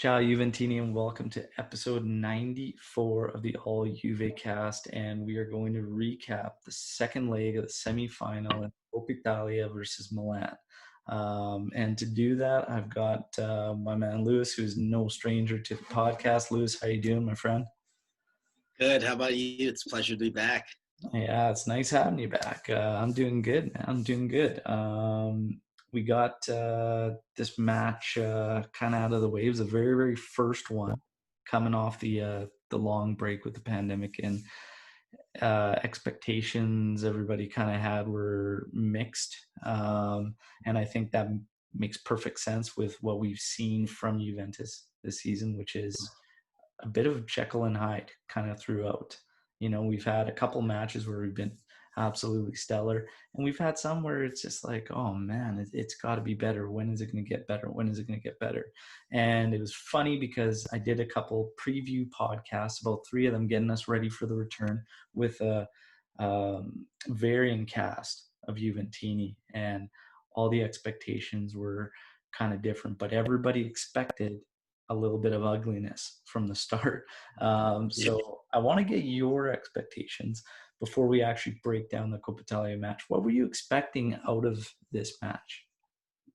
Ciao Juventini and welcome to episode 94 of the All JuveCast, and we are going to recap the second leg of the semi-final in Coppa Italia versus Milan. And to do that, I've got my man Lewis, who's no stranger to the podcast. Lewis, how you doing, my friend? Good. How about you? It's a pleasure to be back. Yeah, it's nice having you back. I'm doing good, man. I'm doing good. We got this match kind of out of the way. It was the very, very first one coming off the long break with the pandemic, and expectations everybody kind of had were mixed. And I think that makes perfect sense with what we've seen from Juventus this season, which is a bit of Jekyll and Hyde kind of throughout. We've had a couple matches where we've been absolutely stellar, and we've had some where it's just like, oh man, it's got to be better. When is it going to get better? When is it going to get better? And it was funny because I did a couple preview podcasts, about three of them, getting us ready for the return with a varying cast of Juventini, and all the expectations were kind of different, but everybody expected a little bit of ugliness from the start. So I want to get your expectations before we actually break down the Coppa Italia match. What were you expecting out of this match?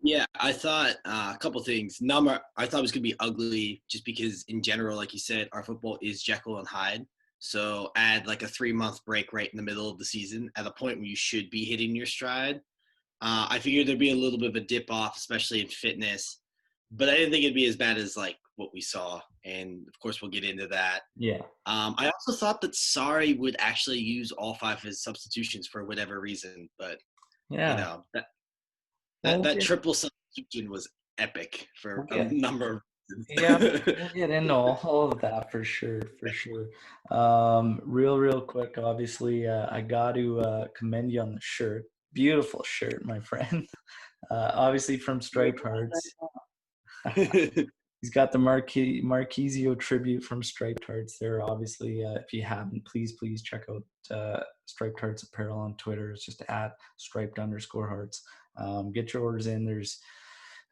Yeah, I thought a couple things. I thought it was going to be ugly just because, in general, like you said, our football is Jekyll and Hyde. So add like a 3-month break right in the middle of the season at a point where you should be hitting your stride. I figured there'd be a little bit of a dip off, especially in fitness, but I didn't think it'd be as bad as like what we saw. And of course, we'll get into that. Yeah. I also thought that Sarri would actually use all 5 of his substitutions for whatever reason, but you Yeah. know that Well, that that triple substitution was epic we'll for a get number of yeah, reasons. we'll get into all of that for sure, for sure. Real quick, obviously, I got to commend you on the shirt. Beautiful shirt, my friend. Obviously from Striped Hearts. He's got the Marquisio tribute from Striped Hearts there. Obviously, if you haven't, please check out Striped Hearts apparel on Twitter. It's just at striped_hearts. Get your orders in. There's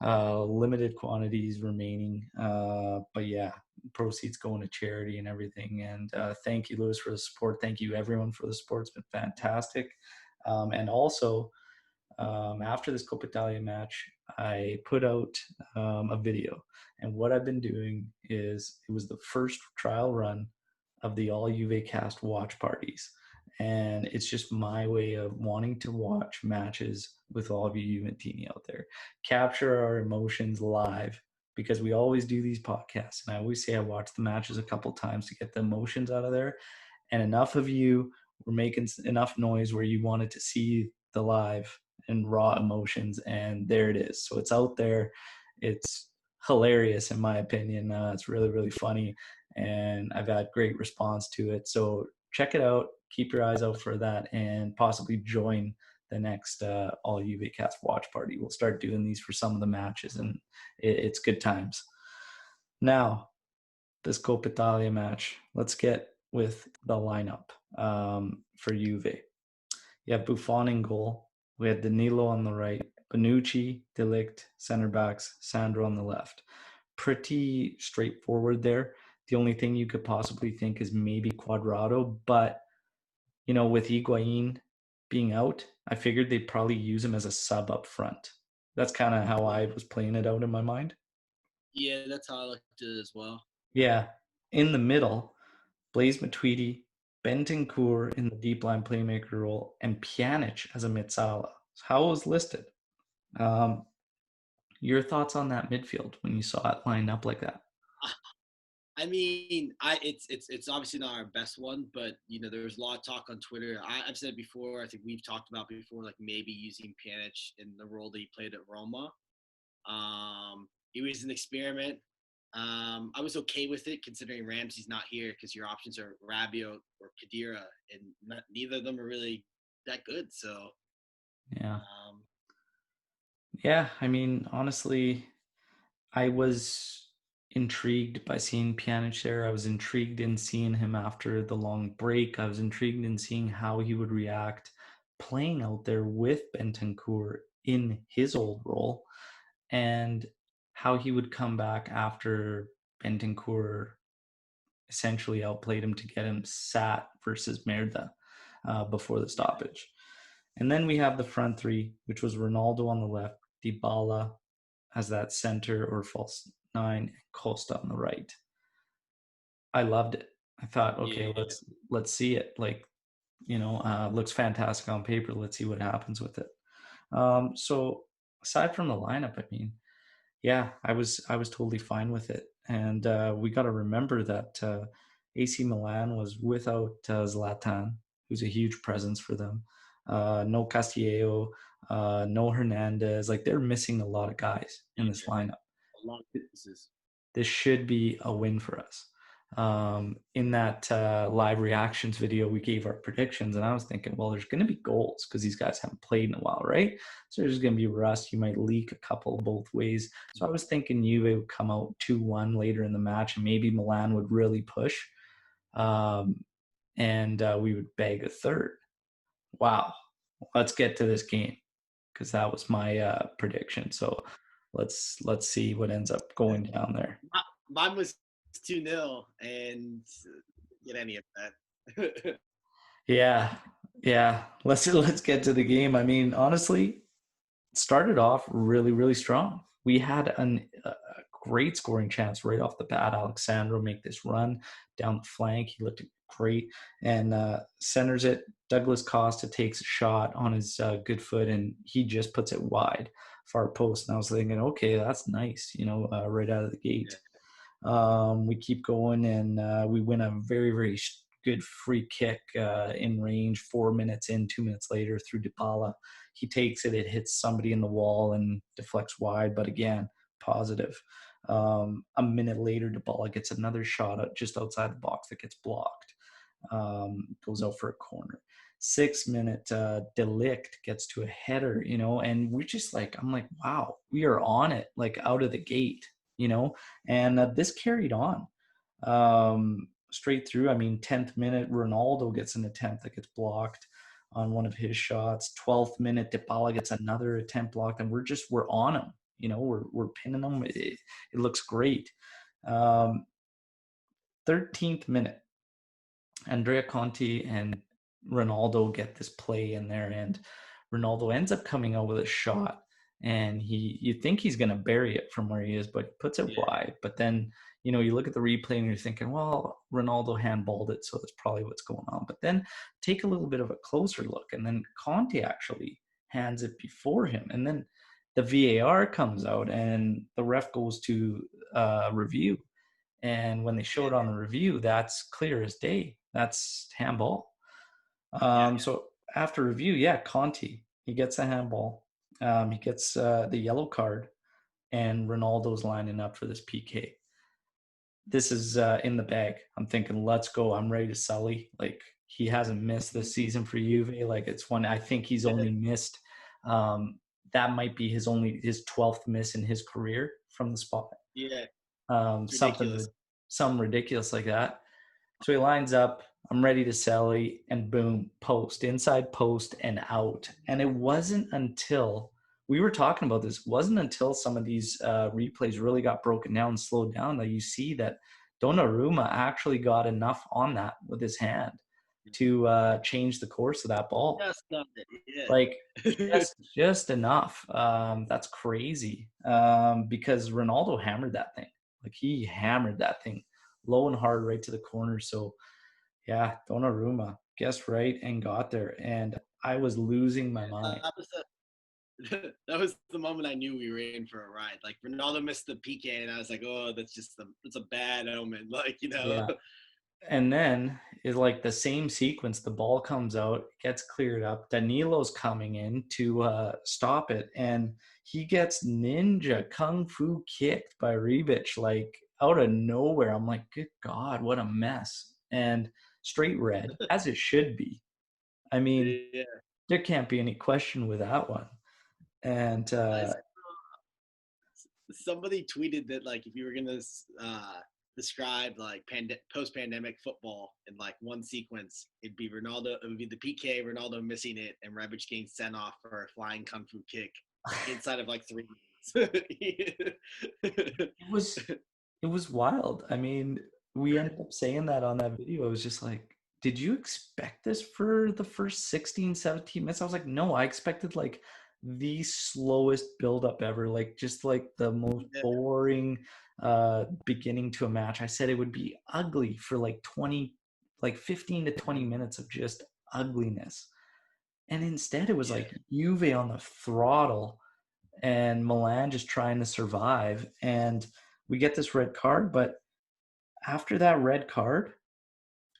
limited quantities remaining. But yeah, proceeds going to charity and everything. And thank you, Lewis, for the support. Thank you, everyone, for the support. It's been fantastic. And also, after this Coppa Italia match, I put out a video. And what I've been doing is, it was the first trial run of the All JuveCast watch parties. And it's just my way of wanting to watch matches with all of you Juventini out there. Capture our emotions live, because we always do these podcasts. And I always say I watch the matches a couple times to get the emotions out of there. And enough of you were making enough noise where you wanted to see the live and raw emotions, and there it is. So it's out there. It's hilarious in my opinion. It's really, really funny, and I've had great response to it. So check it out. Keep your eyes out for that, and possibly join the next All UVCast watch party. We'll start doing these for some of the matches, and it's good times. Now, this Coppa Italia match, let's get with the lineup for Juve. You have Buffon in goal. We had Danilo on the right, Bonucci, De Ligt, center backs, Sandro on the left. Pretty straightforward there. The only thing you could possibly think is maybe Cuadrado, but with Higuain being out, I figured they'd probably use him as a sub up front. That's kind of how I was playing it out in my mind. Yeah, that's how I looked at it as well. Yeah. In the middle, Blaise Matuidi, Bentancur in the deep line playmaker role, and Pjanic as a Mitsala. How it was listed. Um, your thoughts on that midfield when you saw it lined up like that? I mean, it's obviously not our best one, but there's a lot of talk on Twitter. I've said before, I think we've talked about before, like maybe using Pjanic in the role that he played at Roma. It was an experiment. I was okay with it considering Ramsey's not here, because your options are Rabiot or Khedira, and neither of them are really that good. So Yeah. um, Yeah. I mean, honestly, I was intrigued by seeing Pjanic there. I was intrigued in seeing him after the long break. I was intrigued in seeing how he would react playing out there with Bentancur in his old role, and how he would come back after Bentancur essentially outplayed him to get him sat versus Merda before the Yeah. stoppage. And then we have the front three, which was Ronaldo on the left, Dybala as that center or false nine, and Costa on the right. I loved it. I thought, okay, Yeah. let's see it. Like, looks fantastic on paper. Let's see what happens with it. So aside from the lineup, I mean, yeah, I was totally fine with it. And we got to remember that AC Milan was without Zlatan, who's a huge presence for them. No Castillo, no Hernandez. Like they're missing a lot of guys in this Yeah. lineup. A lot of pieces. This should be a win for us. In that live reactions video, we gave our predictions, and I was thinking, well, there's going to be goals because these guys haven't played in a while, right? So there's going to be rust. You might leak a couple both ways. So I was thinking Juve would come out 2-1 later in the match, and maybe Milan would really push, um, and we would bag a third. Wow, let's get to this game because that was my prediction. So let's see what ends up going down there. Mine was 2-0 and get any of that. Yeah, yeah. Let's get to the game. I mean, honestly, it started off really, really strong. We had a great scoring chance right off the bat. Alexandro make this run down the flank. He looked great and centers it. Douglas Costa takes a shot on his good foot and he just puts it wide, far post. And I was thinking, okay, that's nice, right out of the gate. Yeah. We keep going and we win a very, very good free kick in range 4 minutes in, 2 minutes later through Dybala. He takes it, it hits somebody in the wall and deflects wide, but again, positive. A minute later, Dybala gets another shot just outside the box that gets blocked. Goes out for a corner. 6 minute Delict gets to a header, and we're just like, I'm like, wow, we are on it, like out of the gate, and this carried on straight through. I mean, 10th minute, Ronaldo gets an attempt that gets blocked on one of his shots. 12th minute, Dybala gets another attempt blocked, and we're on him. We're pinning him. It looks great. 13th minute, Andrea Conti and Ronaldo get this play in there, and Ronaldo ends up coming out with a shot, and you think he's going to bury it from where he is, but he puts it Yeah. wide. But then you look at the replay and you're thinking, well, Ronaldo handballed it, so that's probably what's going on. But then take a little bit of a closer look, and then Conti actually hands it before him, and then the VAR comes out, and the ref goes to review, and when they show Yeah. it on the review, that's clear as day. That's handball. Yeah. So after review, yeah, Conti, he gets a handball. He gets the yellow card, and Ronaldo's lining up for this PK. This is in the bag. I'm thinking, let's go. I'm ready to Sully. Like, he hasn't missed this season for Juve. Like, it's one I think he's only missed. That might be his 12th miss in his career from the spot. Yeah. It's ridiculous. Something ridiculous like that. So he lines up. I'm ready to Sally, and boom, post, inside post, and out. And it wasn't until we were talking about this, wasn't until some of these replays really got broken down and slowed down that you see that Donnarumma actually got enough on that with his hand to change the course of that ball. Just got it. Like Yeah. just enough. That's crazy. Because Ronaldo hammered that thing. Like he hammered that thing low and hard right to the corner. So yeah, Donnarumma guessed right and got there, and I was losing my mind. That was that was the moment I knew we were in for a ride. Like Ronaldo missed the PK, and I was like, "Oh, that's a bad omen." Yeah, and then is like the same sequence. The ball comes out, gets cleared up. Danilo's coming in to stop it, and he gets ninja kung fu kicked by Rebic like out of nowhere. I'm like, good God, what a mess! And straight red, as it should be. I mean, Yeah. there can't be any question with that one. And I Somebody tweeted that like if you were gonna describe like post-pandemic football in like one sequence, it'd be Ronaldo. It would be the PK, Ronaldo missing it, and Rebic getting sent off for a flying kung fu kick inside of like 3 minutes. it was it was wild. I mean, we ended up saying that on that video. It was just like, did you expect this for the first 16, 17 minutes? I was like, no, I expected like the slowest buildup ever, like just like the most Yeah, boring beginning to a match. I said it would be ugly for like 20, like 15 to 20 minutes of just ugliness. And instead it was yeah, like Juve on the throttle and Milan just trying to survive. And we get this red card, but after that red card,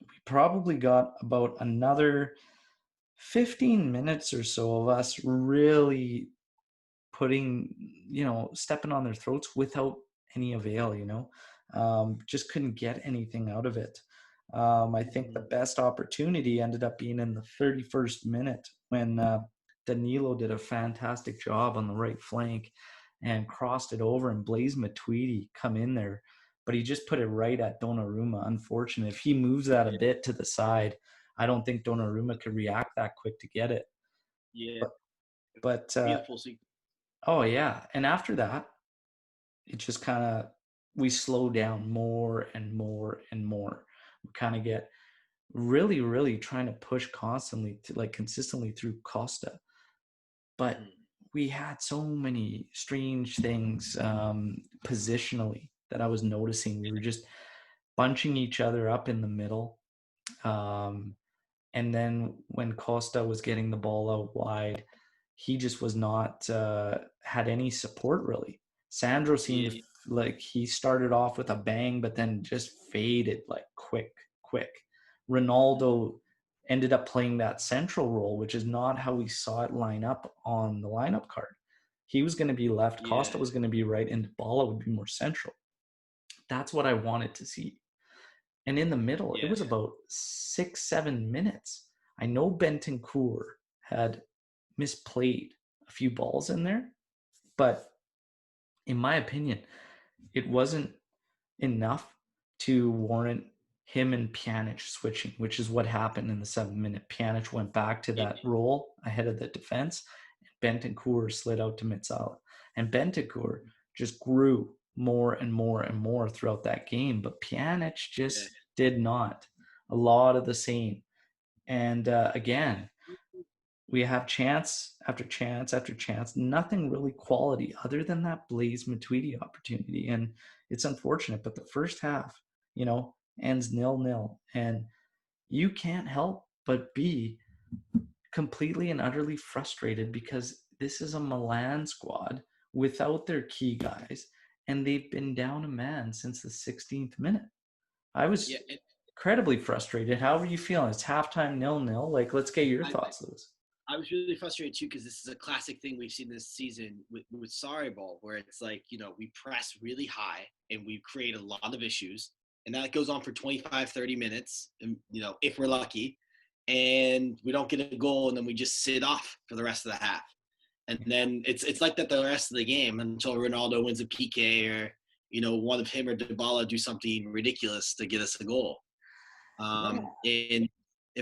we probably got about another 15 minutes or so of us really putting, stepping on their throats without any avail, just couldn't get anything out of it. I think the mhm, best opportunity ended up being in the 31st minute when Danilo did a fantastic job on the right flank and crossed it over, and Blaise Matuidi come in there, but he just put it right at Donnarumma. Unfortunate. If he moves that a yeah, bit to the side, I don't think Donnarumma could react that quick to get it. yeah. But, but Beautiful sequence. oh yeah, and after that, it just kind of we slow down more and more and more. We kind of get really, really trying to push constantly to like consistently through Costa, but Mhm. we had so many strange things positionally that I was noticing. We were just bunching each other up in the middle. Um, and then when Costa was getting the ball out wide, he just was not had any support really. Sandro seemed Yeah, like he started off with a bang, but then just faded like quick, quick. Ronaldo ended up playing that central role, which is not how we saw it line up on the lineup card. He was going to be left, yeah, Costa was going to be right, and Dybala would be more central. That's what I wanted to see. And in the middle, it yeah, was about 6, 7 minutes. I know Bentancur had misplayed a few balls in there, but in my opinion, it wasn't enough to warrant him and Pjanic switching, which is what happened in the 7 minute. Pjanic went back to yeah, that role ahead of the defense, and Bentancur slid out to Mitsala. And Bentancur just grew more and more and more throughout that game, but Pjanic yeah, just did not. A lot of the same. And again, we have chance after chance after chance, nothing really quality other than that Blaise Matuidi opportunity. And it's unfortunate, but the first half, ends 0-0. And you can't help but be completely and utterly frustrated because this is a Milan squad without their key guys, and they've been down a man since the 16th minute. I yeah. was And incredibly frustrated. How are you feeling? It's halftime 0-0. Like, let's get your I, thoughts, Lewis. I was really frustrated too because this is a classic thing we've seen this season with Sarri ball, where it's like, we press really high and we create a lot of issues, and that goes on for 25, 30 minutes, and if we're lucky, and we don't get a goal, and then we just sit off for the rest of the half, and then it's like that the rest of the game until Ronaldo wins a PK, or one of him or Dybala do something ridiculous to get us a goal. Yeah. And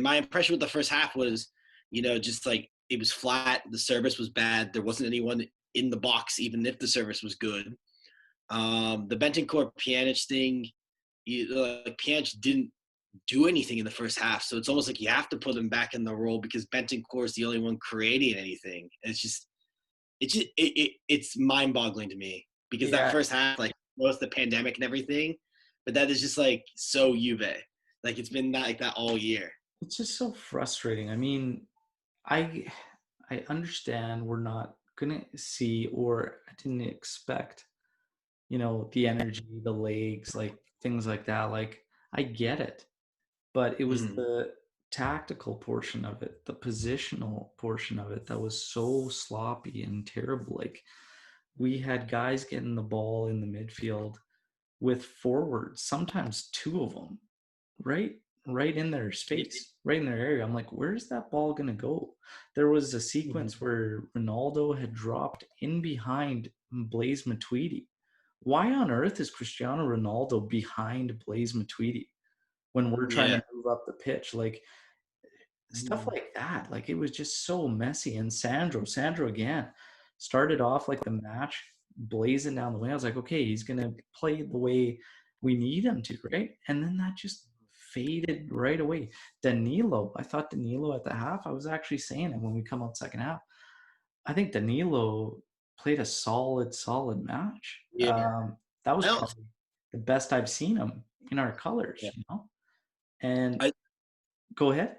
my impression with the first half was, just like it was flat. The service was bad. There wasn't anyone in the box, even if the service was good. The Bentancur Pjanic thing, Pjanic didn't do anything in the first half, so it's almost like you have to put him back in the role because Bentancur is the only one creating anything. And it's mind-boggling to me because that Yeah. first half, like, was the pandemic and everything, but that is just like so Juve. Like it's been like that all year. It's just so frustrating. I mean, I I understand we're not gonna see, or I didn't expect, the energy, the legs, like things like that. Like I get it, but it was Mm-hmm. the tactical portion of it, the positional portion of it that was so sloppy and terrible. Like we had guys getting the ball in the midfield with forwards, sometimes two of them, right right in their Yeah. space, right in their area. I'm like, where's that ball gonna go? There was a sequence Mm-hmm. where Ronaldo had dropped in behind Blaise Matuidi. Why on earth is Cristiano Ronaldo behind Blaise Matuidi when we're trying Yeah. to move up the pitch? Like stuff Mm-hmm. like that. Like it was just so messy. And Sandro again started off like the match. blazing down the way. I was like, okay, he's gonna play the way we need him to, right? And then that just faded right away. Danilo, I thought Danilo at the half. I was actually saying it when we come out second half. I think Danilo played a solid match. Yeah. That was I don't. probably the best I've seen him in our Yeah. colors, you know. And I go ahead.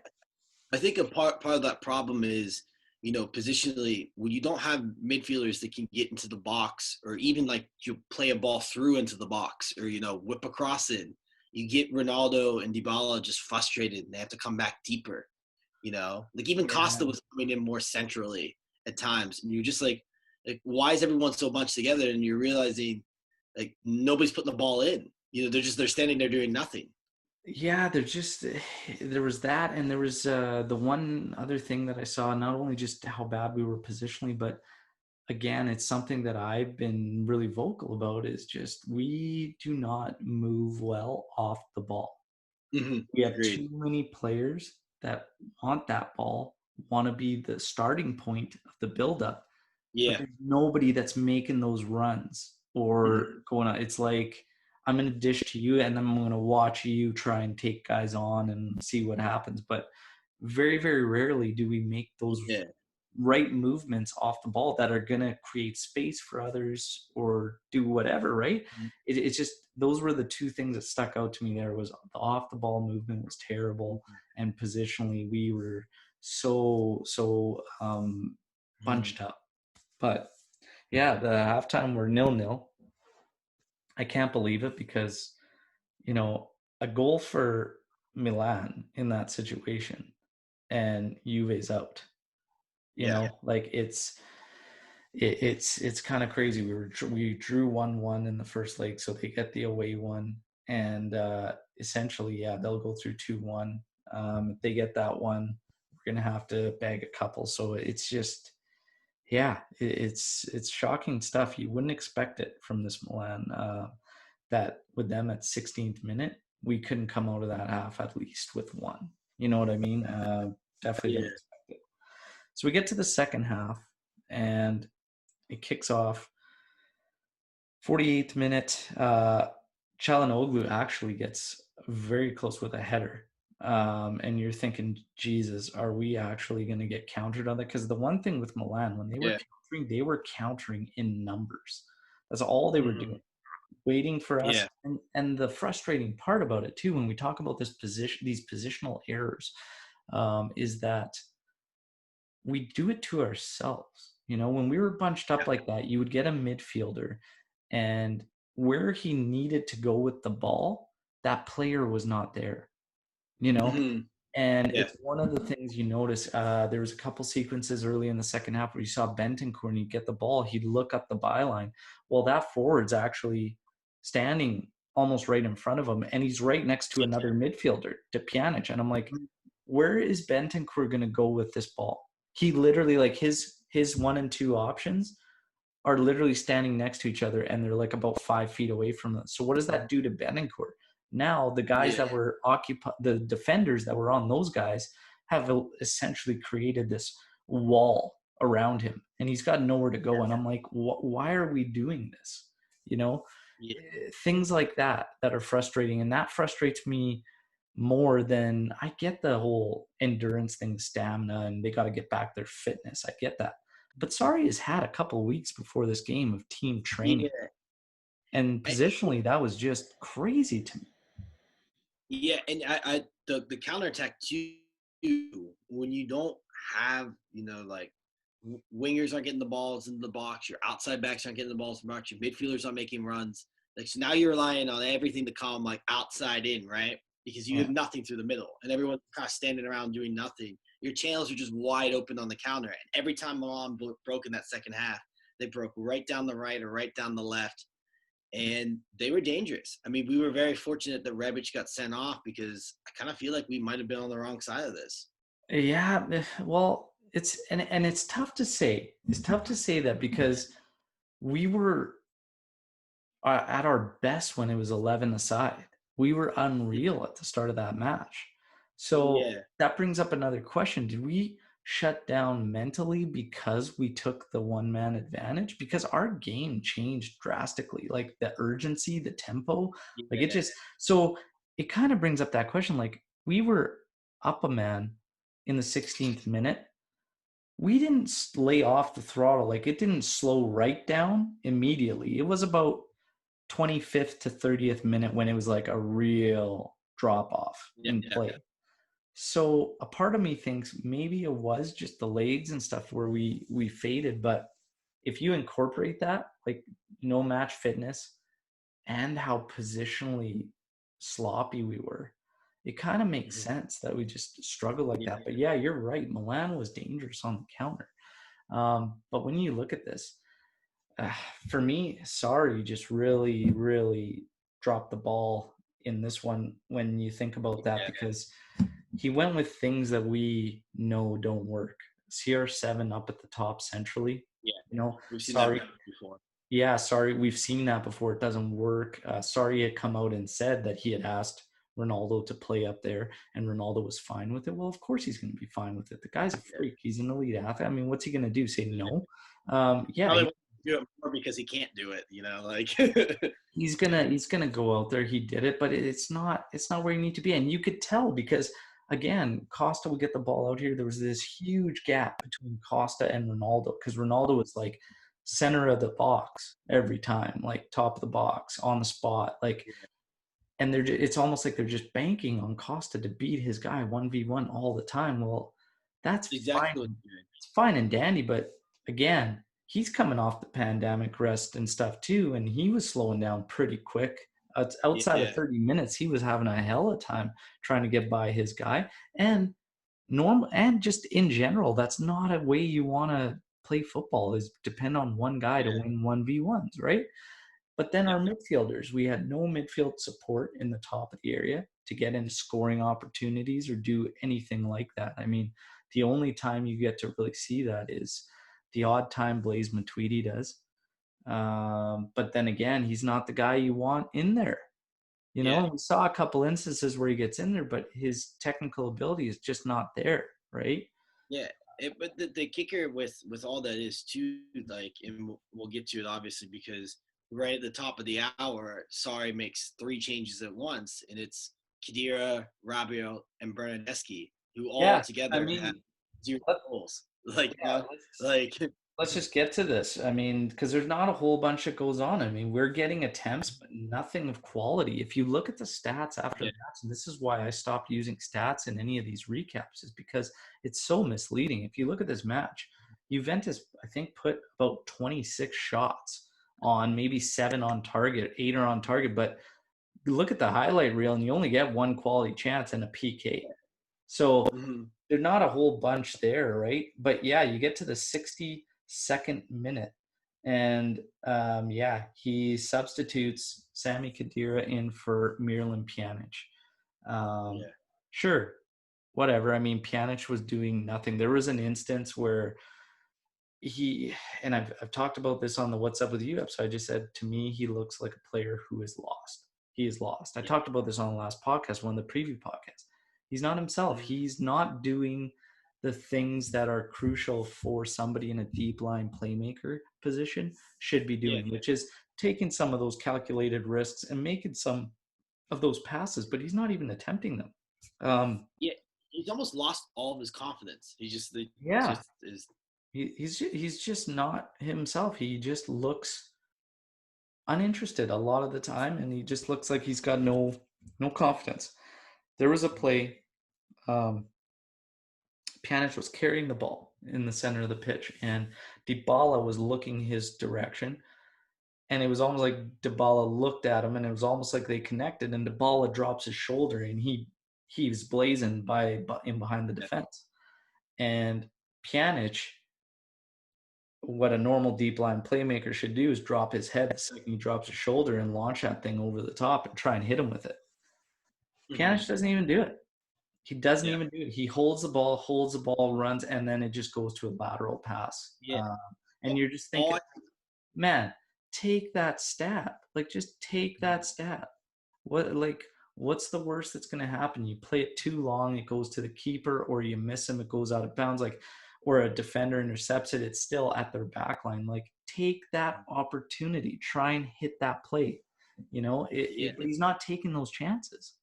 I think a part of that problem is, positionally, when you don't have midfielders that can get into the box, or even like you play a ball through into the box, or whip across it, you get Ronaldo and Dybala just frustrated and they have to come back deeper. Like even Costa Yeah, was coming in more centrally at times, and you're just like why is everyone so bunched together? And you're realizing like nobody's putting the ball in. They're standing there doing nothing. yeah. There was that, and there was the one other thing that I saw. Not only just how bad we were positionally, but again, it's something that I've been really vocal about. Is just we do not move well off the ball. We have Agreed. too many players that want that ball, want to be the starting point of the buildup, but Yeah. there's nobody that's making those runs Mhm. or going on. It's like I'm going to dish to you and then I'm going to watch you try and take guys on and see what happens. But very, very rarely do we make those Yeah. right movements off the ball that are going to create space for others or do whatever, right? It's just those were the two things that stuck out to me. There was the off the ball movement was terrible, and positionally we were so Mhm. bunched up. But yeah, the halftime were 0-0. I can't believe it because you know a goal for Milan in that situation and Juve's out. Yeah. Like it's kind of crazy. We drew 1-1 in the first leg, so they get the away one, and essentially, yeah, they'll go through 2-1. If they get that one, we're gonna have to bag a couple. So it's just, yeah, it's shocking stuff. You wouldn't expect it from this Milan. That with them at 16th minute, we couldn't come out of that half at least with one. You know what I mean? Definitely Yeah. didn't expect it. So we get to the second half, and it kicks off 48th minute. Çalhanoğlu actually gets very close with a header. And you're thinking, Jesus, are we actually going to get countered on that? Because the one thing with Milan, when Yeah. they were countering in numbers. That's all they were Mhm. doing, waiting for us. Yeah. And the frustrating part about it too, when we talk about these positional errors, is that we do it to ourselves. When we were bunched up like that, you would get a midfielder, and where he needed to go with the ball, that player was not there. You know, Mhm. and Yeah. it's one of the things you notice. There was a couple sequences early in the second half where you saw Bentancur and he'd get the ball, he'd look up the byline. Well, that forward's actually standing almost right in front of him, and he's right next to another midfielder, to Pjanic. And I'm like, Mhm. where is Bentancur going to go with this ball? He literally, like, his one and two options are literally standing next to each other, and they're like about 5 feet away from them. So what does that do to Bentancur? Now the guys Yeah. that were the defenders that were on those guys have essentially created this wall around him, and he's got nowhere to go. And I'm like, why are we doing this? You know, Yeah. things like that are frustrating, and that frustrates me more than I get the whole endurance thing, stamina, and they got to get back their fitness. I get that. But Sarri has had a couple of weeks before this game of team training. Yeah. And I- positionally, that was just crazy to me. Yeah, and the counterattack too, when you don't have, like wingers aren't getting the balls in the box, your outside backs aren't getting the balls in the box, your midfielders aren't making runs. Like, so now you're relying on everything to come like outside in, right? Because you Yeah. have nothing through the middle, and everyone's kind of standing around doing nothing. Your channels are just wide open on the counter, and every time Milan broke in that second half, they broke right down the right or right down the left, and they were dangerous. I mean, we were very fortunate that Rebic got sent off, because I kind of feel like we might have been on the wrong side of this. Yeah. Well, and it's tough to say. It's tough to say that because we were at our best when it was 11 aside. We were unreal at the start of that match. So Yeah. that brings up another question. Did we shut down mentally because we took the one man advantage, because our game changed drastically, like the urgency, the tempo, like it Yeah, just, so it kind of brings up that question, like we were up a man in the 16th minute. We didn't lay off the throttle, like it didn't slow right down immediately. It was about 25th to 30th minute when it was like a real drop off yeah, in yeah. play. So a part of me thinks maybe it was just the legs and stuff where we faded, but if you incorporate that, like no match fitness and how positionally sloppy we were, it kind of makes Mhm. sense that we just struggle like Yeah, that. But yeah, you're right. Milan was dangerous on the counter. But when you look at this, uh, for me, sorry, just really, really dropped the ball in this one when you think about that, yeah, because he went with things that we know don't work. CR7 up at the top centrally, yeah. you know, We've seen that sorry. before. Yeah, sorry, we've seen that before. It doesn't work. Sorry had come out and said that he had asked Ronaldo to play up there, and Ronaldo was fine with it. Well, of course he's going to be fine with it. The guy's a Yeah. freak. He's an elite athlete. I mean, what's he going to do? Say no? Yeah, Probably won't do it more because he can't do it. Like he's gonna go out there. He did it, but it's not where you need to be. And you could tell because again, Costa would get the ball out here. There was this huge gap between Costa and Ronaldo because Ronaldo was like center of the box every time, like top of the box on the spot, like. And it's almost like they're just banking on Costa to beat his guy 1v1 all the time. Well, that's fine. exactly what you're doing. It's fine and dandy, but again, he's coming off the pandemic rest and stuff too, and he was slowing down pretty quick. Outside of Yeah, 30 minutes, he was having a hell of a time trying to get by his guy. And normal, and just in general, that's not a way you want to play football. Is depend on one guy to yeah, win 1v1s, right? But then yeah. our midfielders, we had no midfield support in the top of the area to get into scoring opportunities or do anything like that. I mean, the only time you get to really see that is the odd time Blaise Matuidi does. But then again, he's not the guy you want in there. You Yeah. know, we saw a couple instances where he gets in there, but his technical ability is just not there, right? Yeah, but the kicker with all that is too, like, and we'll get to it obviously because right at the top of the hour, Sorry makes three changes at once, and it's Khedira, Rabiot, and Bernadeschi, who all Yeah, I together have mean, zero let, goals. Like, yeah, let's like let's just get to this. I mean, because there's not a whole bunch that goes on. I mean, we're getting attempts, but nothing of quality. If you look at the stats after yeah, the match, and this is why I stopped using stats in any of these recaps, is because it's so misleading. If you look at this match, Juventus, I think, put about 26 shots on, maybe seven on target, eight are on target. But you look at the highlight reel, and you only get one quality chance and a PK. So mhm, there's not a whole bunch there, right? But yeah, you get to the 62nd minute, and yeah, he substitutes Sami Khedira in for Miralem Pjanic. Um, yeah, sure, whatever. I mean, Pjanic was doing nothing. There was an instance where he, and I've talked about this on the What's Up with You episode. I just said, to me, he looks like a player who is lost. He is lost. I yeah, talked about this on the last podcast, one of the preview podcasts. He's not himself. mhm, He's not doing the things that are crucial for somebody in a deep line playmaker position should be yeah, doing, which is taking some of those calculated risks and making some of those passes, but he's not even attempting them. yeah. He's almost lost all of his confidence. He Yeah, just is. he's just not himself. He just looks uninterested a lot of the time, and he just looks like he's got no confidence. There was a play. Um, Pjanic was carrying the ball in the center of the pitch, and Dybala was looking his direction, and it was almost like Dybala looked at him, and it was almost like they connected, and Dybala drops his shoulder, and he was blazing by in behind the defense, and Pjanic, what a normal deep line playmaker should do is drop his head the second he drops his shoulder and launch that thing over the top and try and hit him with it. Mhm, Pjanic doesn't even do it. He doesn't yeah, even do it. He holds the ball, runs, and then it just goes to a lateral pass. yeah. And you're just thinking, All man, take that stab. Like, just take that stab. What, like, What's the worst that's going to happen? You play it too long, it goes to the keeper, or you miss him, it goes out of bounds, like, or a defender intercepts it, it's still at their back line. Like, take that opportunity, try and hit that plate. Yeah. But he's not taking those chances.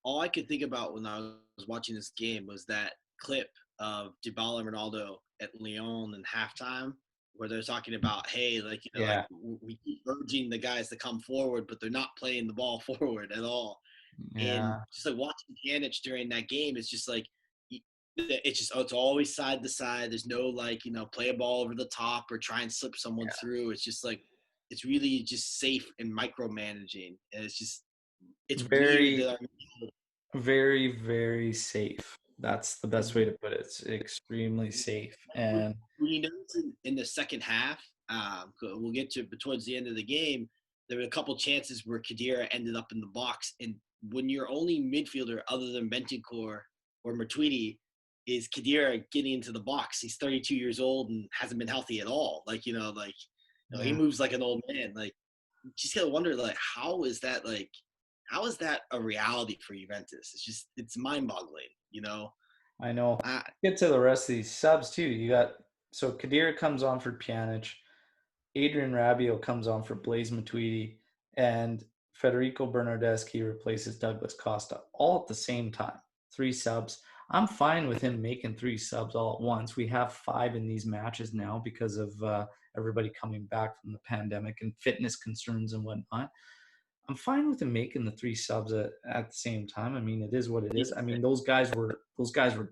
All I could think about when I was watching this game was that clip of Dybala and Ronaldo at Lyon in halftime, where they're talking about, hey, like, like Yeah, we keep urging the guys to come forward, but they're not playing the ball forward at all. And yeah, just like watching Pjanic during that game, it's just like it's just it's always side to side. There's no like play a ball over the top or try and slip someone through. It's just like it's really just safe and micromanaging, and it's weird very, that our very, very safe. That's the best way to put it. It's extremely safe. And when you notice in the second half, we'll get to it, but towards the end of the game, there were a couple chances where Khedira ended up in the box. And when your only midfielder other than Bentancur or Matuidi is Khedira getting into the box, he's 32 years old and hasn't been healthy at all. Like, he yeah, moves like an old man. Like, you just gotta wonder, like, how is that a reality for Juventus? It's mind boggling, I know. I, Get to the rest of these subs too. You got, so Kadira comes on for Pjanic, Adrian Rabiot comes on for Blaise Matuidi, and Federico Bernardeschi replaces Douglas Costa all at the same time. Three subs. I'm fine with him making three subs all at once. We have five in these matches now because of everybody coming back from the pandemic and fitness concerns and whatnot. I'm fine with him making the three subs at the same time. I mean, it is what it is. I mean, those guys were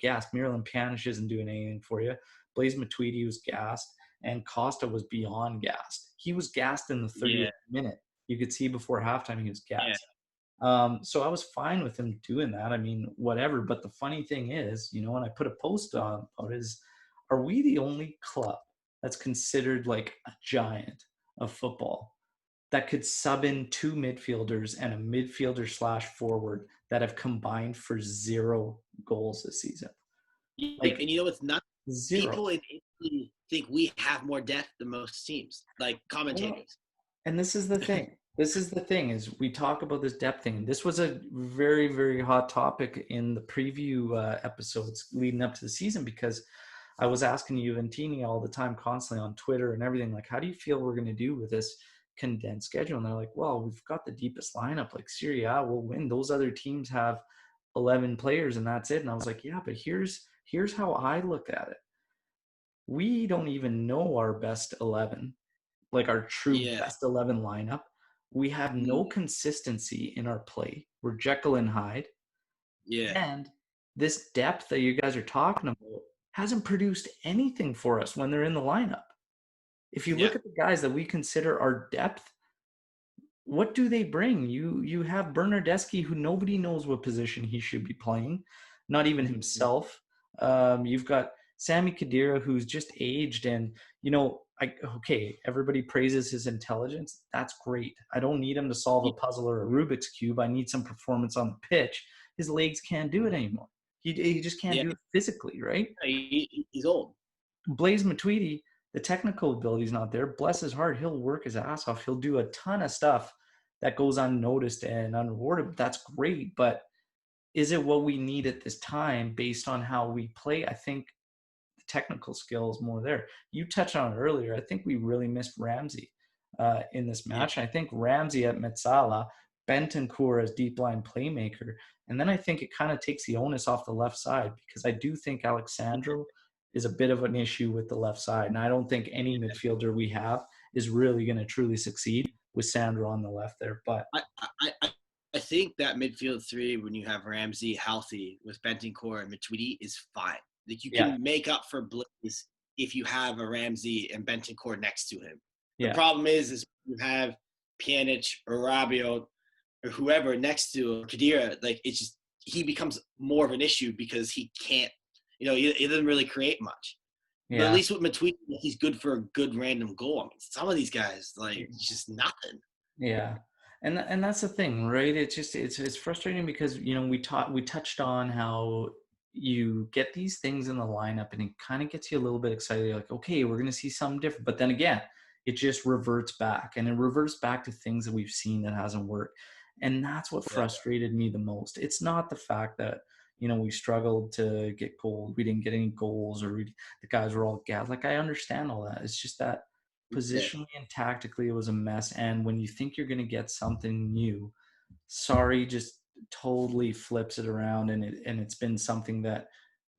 gassed. Miralem Pjanic isn't doing anything for you. Blaise Matuidi was gassed, and Costa was beyond gassed. He was gassed in the yeah, 30th minute. You could see before halftime he was yeah, gassed. So I was fine with him doing that. I mean, whatever. But the funny thing is, when I put a post on about it, is, are we the only club that's considered like a giant of football that could sub in two midfielders and a midfielder slash forward that have combined for 0 goals this season? yeah. Like, And it's not zero. people in Italy think we have more depth than most teams, like Well, commentators. and this is the thing. This is the thing is we talk about this depth thing. This was a very, very hot topic in the preview episodes leading up to the season because I was asking Juventini all the time, constantly on Twitter and everything, like, how do you feel we're going to do with this condensed schedule? And they're like, well, we've got the deepest lineup. Like, Serie A will win. Those other teams have 11 players and that's it. And I was like, yeah, but here's how I look at it. We don't even know our best 11, like our true Yeah, best 11 lineup. We have no consistency in our play. We're Jekyll and Hyde. yeah, And this depth that you guys are talking about hasn't produced anything for us when they're in the lineup. If you yeah, look at the guys that we consider our depth, what do they bring? You have Bernardeschi, who nobody knows what position he should be playing, not even himself. You've got Sammy Khedira, who's just aged, and okay, everybody praises his intelligence. That's great. I don't need him to solve a puzzle or a Rubik's cube. I need some performance on the pitch. His legs can't do it anymore. He just can't yeah. do it physically, right? He's old. Blaise Matuidi, the technical ability is not there. Bless his heart, he'll work his ass off. He'll do a ton of stuff that goes unnoticed and unrewarded. That's great, but is it what we need at this time based on how we play? I think the technical skill is more there. You touched on it earlier. I think we really missed Ramsey in this Yeah, match. I think Ramsey at Metzala, Bentancur as deep line playmaker, and then I think it kind of takes the onus off the left side because I do think Alexandro is a bit of an issue with the left side, and I don't think any midfielder we have is really going to truly succeed with Sandro on the left there. But I, I, I I think that midfield three, when you have Ramsey healthy with Bentancur and Matuidi, is fine. Like you yeah, can make up for Blaze if you have a Ramsey and Bentancur next to him. The yeah, problem is you have Pjanic or Rabiot or whoever next to Kadira. Like it's just he becomes more of an issue because he can't. He doesn't really create much. But at yeah. least with Matuidi, he's good for a good random goal. I mean, some of these guys like just nothing. Yeah. And that's the thing, right? It's frustrating because we touched on how you get these things in the lineup and it kind of gets you a little bit excited. You're like, okay, we're gonna see something different. But then again, it just reverts back and it reverts back to things that we've seen that hasn't worked. And that's what Yeah. frustrated me the most. It's not the fact that, we struggled to get goals. We didn't get any goals, or the guys were all gassed. Like, I understand all that. It's just that Yeah. positionally and tactically, it was a mess. And when you think you're going to get something new, Sorry just totally flips it around, and it's been something that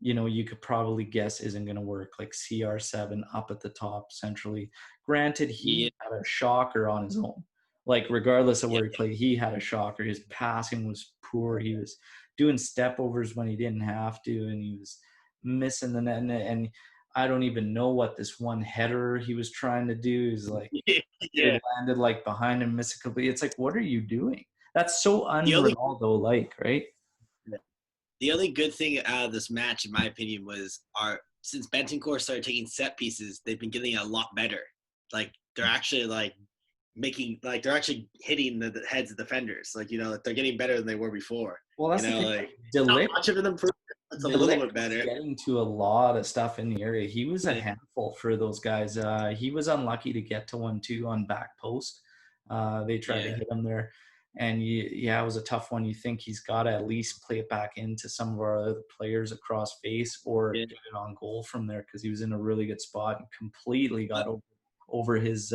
you could probably guess isn't going to work, like CR7 up at the top centrally. Granted, Yeah. he had a shocker on his own. Like, regardless of Yeah. where he played, he had a shocker. His passing was poor. He was doing step overs when he didn't have to, and he was missing the net. And I don't even know what this one header he was trying to do is like. Yeah. Yeah. It landed like behind him, missing complete. It's like, what are you doing? That's so The only un-Ronaldo like, right? the only good thing out of this match, in my opinion, was our since Bentancur started taking set pieces, they've been getting a lot better. Like they're actually like making like they're actually hitting the heads of defenders. Like like, they're getting better than they were before. Well, that's the thing. Like Like, not Delict much of an improvement. It's a little Delict bit was better. getting to a lot of stuff in the area. He was a Yeah. handful for those guys. He was unlucky to get to one too on back post. They tried to Yeah. hit him there, and yeah, it was a tough one. You think he's got to at least play it back into some of our other players across face, or Yeah. get it on goal from there, because he was in a really good spot and completely got But over his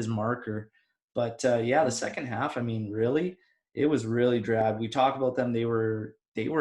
marker. But yeah, the second half, I mean, really, it was really drab. We talk about them; they were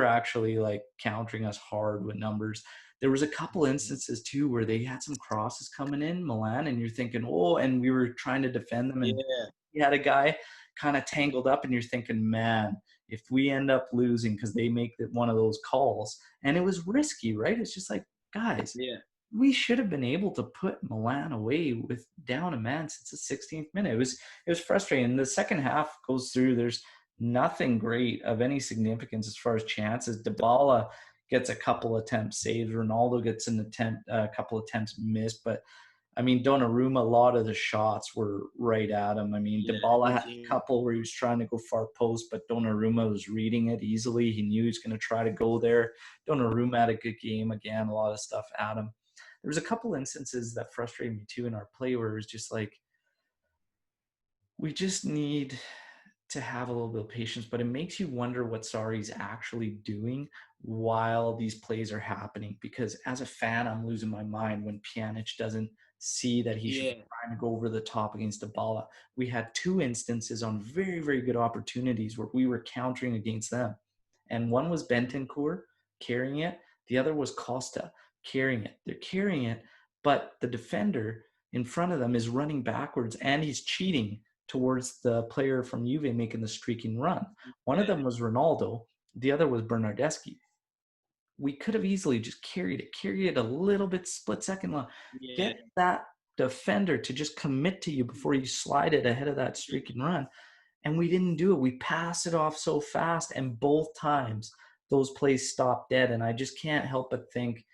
actually like countering us hard with numbers. There was a couple instances too where they had some crosses coming in Milan, and you're thinking, oh, and we were trying to defend them, and yeah. you had a guy kind of tangled up, and you're thinking, man, if we end up losing because they make one of those calls, and it was risky, right? It's just like, guys, Yeah. we should have been able to put Milan away with down a man since the 16th minute. It was frustrating. The second half goes through. There's nothing great of any significance as far as chances. Dybala gets a couple attempts saved. Ronaldo gets a couple attempts missed. But I mean, Donnarumma, a lot of the shots were right at him. I mean, Yeah. Dybala had a Everything. couple where he was trying to go far post, but Donnarumma was reading it easily. He knew he was going to try to go there. Donnarumma had a good game again. A lot of stuff at him. There was a couple instances that frustrated me too in our play where it was just like, we just need to have a little bit of patience, but it makes you wonder what Sari's actually doing while these plays are happening. Because as a fan, I'm losing my mind when Pjanic doesn't see that he should Yeah. be trying to go over the top against Dybala. We had two instances on very, very good opportunities where we were countering against them. And one was Bentancur carrying it. The other was Costa carrying it. They're carrying it, but the defender in front of them is running backwards and he's cheating towards the player from Juve making the streaking run. One of Yeah. them was Ronaldo. The other was Bernardeschi. We could have easily just carry it a little bit, split second long. Yeah. Get that defender to just commit to you before you slide it ahead of that streaking run. And we didn't do it. We passed it off so fast, and both times those plays stopped dead. And I just can't help but think,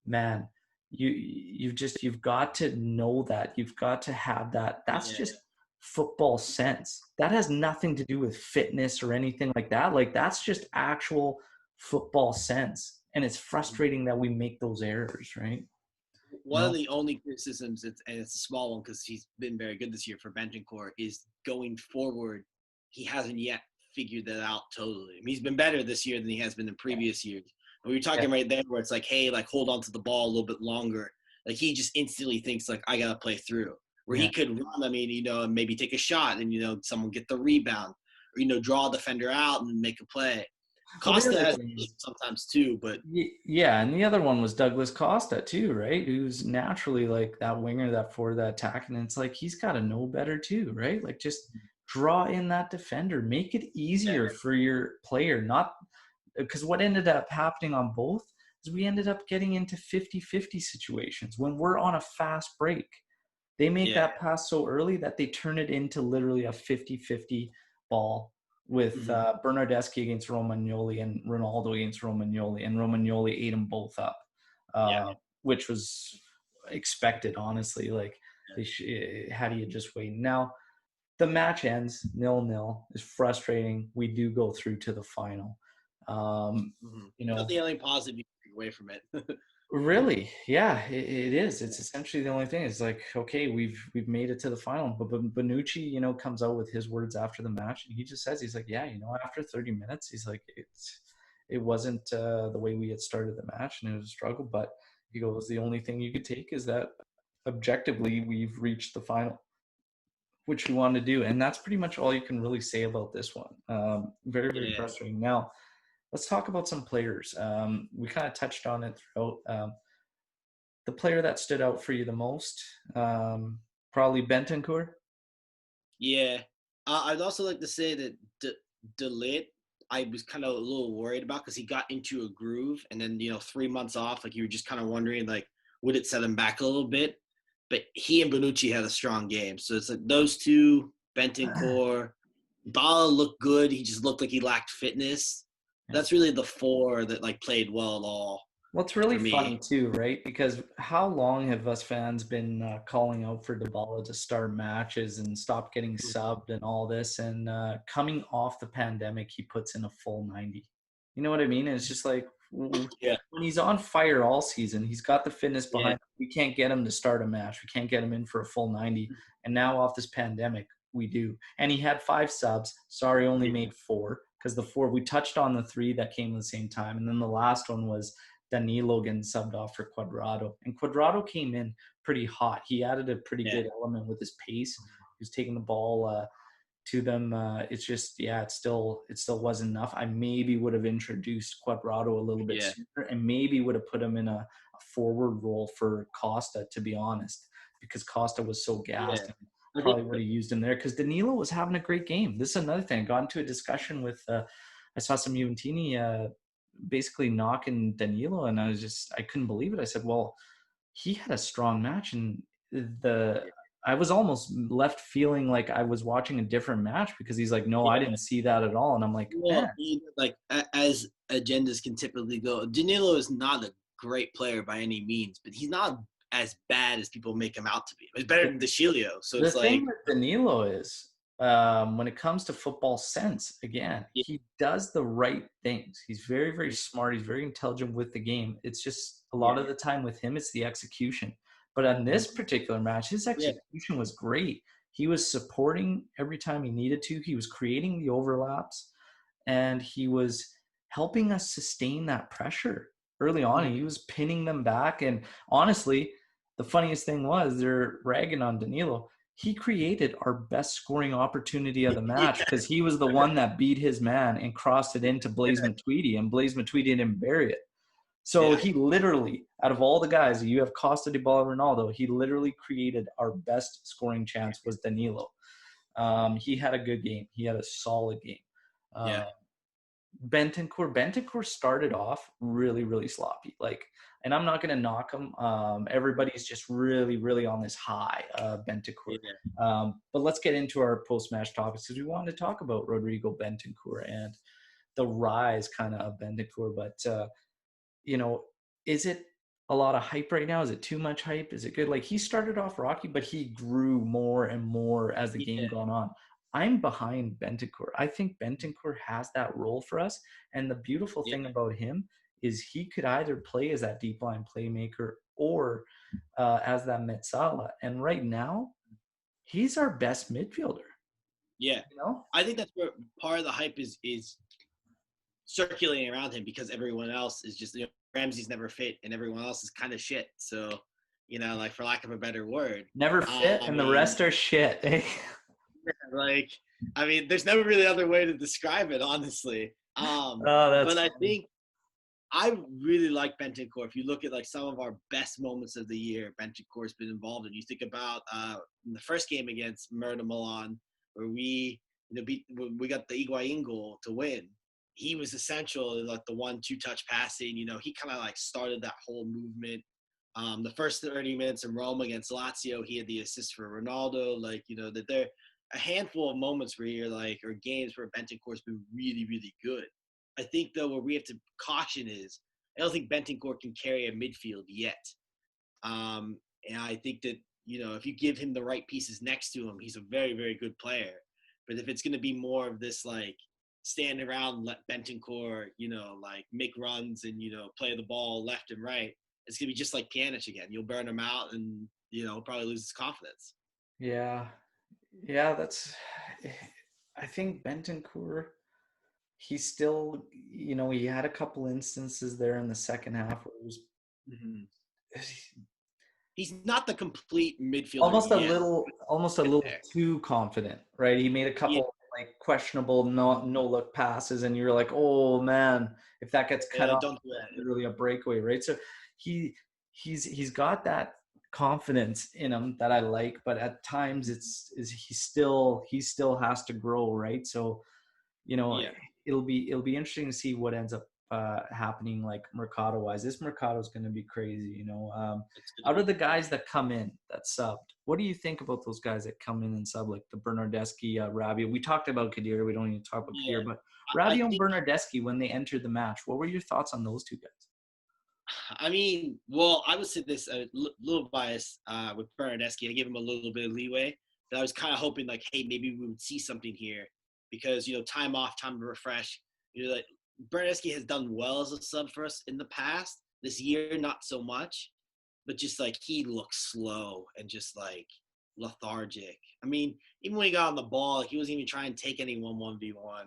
man, you've got to know that. You've got to have that. That's Yeah. just football sense. That has nothing to do with fitness or anything like that. Like, that's just actual football sense. And it's frustrating that we make those errors, right? You One of know? the only criticisms, and it's a small one because he's been very good this year for Bentancur, is going forward. He hasn't yet figured that out totally. I mean, he's been better this year than he has been in previous years. But we were Yeah. talking right there where it's like, hey, like hold on to the ball a little bit longer. Like he just instantly thinks like I gotta play through. Where Yeah. he could run, I mean, and maybe take a shot and someone get the rebound or draw a defender out and make a play. Well, the Costa other has thing is, sometimes too, but yeah, and the other one was Douglas Costa too, right? Who's naturally like that winger, that for that attack, and it's like he's got to know better too, right? Like, just draw in that defender, make it easier for your player. Not because what ended up happening on both is we ended up getting into 50-50 situations when we're on a fast break. They make yeah. that pass so early that they turn it into literally a 50-50 ball with Mm-hmm. Bernardeschi against Romagnoli and Ronaldo against Romagnoli, and Romagnoli ate them both up, Yeah. which was expected, honestly. Like, how do you just wait? Now, the match ends 0-0. It's frustrating. We do go through to the final. Um, Mm-hmm. you That's know, the only positive you can take away from it. Really, yeah, it is. It's essentially the only thing. It's like, okay, we've made it to the final, but Bonucci, comes out with his words after the match, and he just says, he's like, yeah, after 30 minutes, he's like, it wasn't the way we had started the match, and it was a struggle, but he goes, the only thing you could take is that objectively we've reached the final, which we wanted to do, and that's pretty much all you can really say about this one. Very, very Yeah. frustrating. Now, let's talk about some players. We kind of touched on it throughout. The player that stood out for you the most, probably Bentancur. Yeah. I'd also like to say that Delit, I was kind of a little worried about because he got into a groove, and then 3 months off, like you were just kind of wondering like would it set him back a little bit. But he and Bonucci had a strong game, so it's like those two, Bentancur, Bala looked good. He just looked like he lacked fitness. Yeah. That's really the four that like played well at all Well, it's really for funny me. too, right? Because how long have us fans been calling out for Dybala to start matches and stop getting subbed and all this? And coming off the pandemic, he puts in a full 90. You know what I mean? And it's just like Yeah, when he's on fire all season, he's got the fitness yeah, behind him. We can't get him to start a match. We can't get him in for a full 90. And now off this pandemic, we do. And he had 5 subs. Sorry, only yeah, made 4 because the 4 we touched on the 3 that came at the same time, and then the last one was Danilo getting subbed off for Quadrado. And Quadrado came in pretty hot. He added a pretty yeah, good element with his pace. He was taking the ball to them. It's just, yeah, it still wasn't enough. I maybe would have introduced Quadrado a little bit yeah, sooner, and maybe would have put him in a forward role for Costa, to be honest, because Costa was so yeah. gassed. And I think probably would have used him there because Danilo was having a great game. This is another thing. I got into a discussion with, I saw some Juventini basically knocking Danilo, and I couldn't believe it. I said, well, he had a strong match, and the I was almost left feeling like I was watching a different match because he's like, no, I yeah. didn't see that at all, and I'm like, man, Well, like as agendas can typically go, Danilo is not a great player by any means, but he's not as bad as people make him out to be. He's better the, than DeCilio, so the it's thing like, with Danilo is, when it comes to football sense, again, yeah, he does the right things. He's very, very smart. He's very intelligent with the game. It's just a yeah, lot of the time with him, it's the execution. But on this particular match, his yeah, execution was great. He was supporting every time he needed to. He was creating the overlaps, and he was helping us sustain that pressure early on. He was pinning them back. And honestly, the funniest thing was they're ragging on Danilo. He created our best scoring opportunity of the yeah, match because he was the one that beat his man and crossed it into Blaise yeah, Matuidi, and Blaise Matuidi didn't bury it. So yeah, he literally, out of all the guys, you have Costa, Dybala, Ronaldo, he literally created our best scoring chance was Danilo. He had a good game. He had a solid game. yeah, Uh, Bentancur started off really, really sloppy. Like, and I'm not going to knock him. Everybody's just really, really on this high, Bentancur. yeah, But let's get into our post-match topics because we wanted to talk about Rodrigo Bentancur and the rise kind of Bentancur. But you know, is it a lot of hype right now? Is it too much hype? Is it good? Like he started off rocky, but he grew more and more as the game yeah, gone on. I'm behind Bentancur. I think Bentancur has that role for us. And the beautiful yeah, thing about him is he could either play as that deep line playmaker or as that Metsala. And right now, he's our best midfielder. yeah. You know, I think that's where part of the hype is circulating around him because everyone else is just Ramsey's never fit and everyone else is kind of shit. So like for lack of a better word, never fit, I and the mean, rest are shit. Eh? like there's never really other way to describe it, honestly. Oh, that's But I funny. think I really like Bentancur. If you look at like some of our best moments of the year, Bentancur's been involved in. You think about in the first game against Murder Milan, where we we got the Higuain goal to win. He was essential in like the 1-2 touch passing. He kind of like started that whole movement. The first 30 minutes in Rome against Lazio, he had the assist for Ronaldo. Like that there a handful of moments where you're like, or games where Bentancur's been really, really good. I think though where we have to caution is I don't think Bentancur can carry a midfield yet. And I think that if you give him the right pieces next to him, he's a very, very good player. But if it's going to be more of this like stand around, let Bentancur like make runs and play the ball left and right, it's gonna be just like Pjanic again. You'll burn him out, and probably lose his confidence. Yeah. Yeah, that's I think Bentancur, he's still, he had a couple instances there in the second half where it was Hmm. He's not the complete midfielder almost a yet. little Get there. too confident, right? He made a Yeah, couple like questionable no look passes, and you're like, oh man, if that gets cut off, don't do that's that. literally a breakaway, right? So he he's got that confidence in him that I like, but at times he still has to grow, right? So you know, Yeah, it'll be interesting to see what ends up happening like Mercado wise. This Mercado is going to be crazy. it's gonna Out of be the guys crazy. that come in that subbed, what do you think about those guys that come in and sub like the Bernardeschi, Rabiot? We talked about Kadir. We don't need to talk about Yeah, Kadir, but I Rabiot and think. Bernardeschi when they entered the match, what were your thoughts on those two guys? I mean, well, I would say this a little biased with Bernardeschi. I give him a little bit of leeway, but I was kind of hoping like, hey, maybe we would see something here because time off, time to refresh. Like Bernardeschi has done well as a sub for us in the past. This year, not so much, but just like he looks slow and just like lethargic. I mean, even when he got on the ball, he wasn't even trying to take anyone 1v1.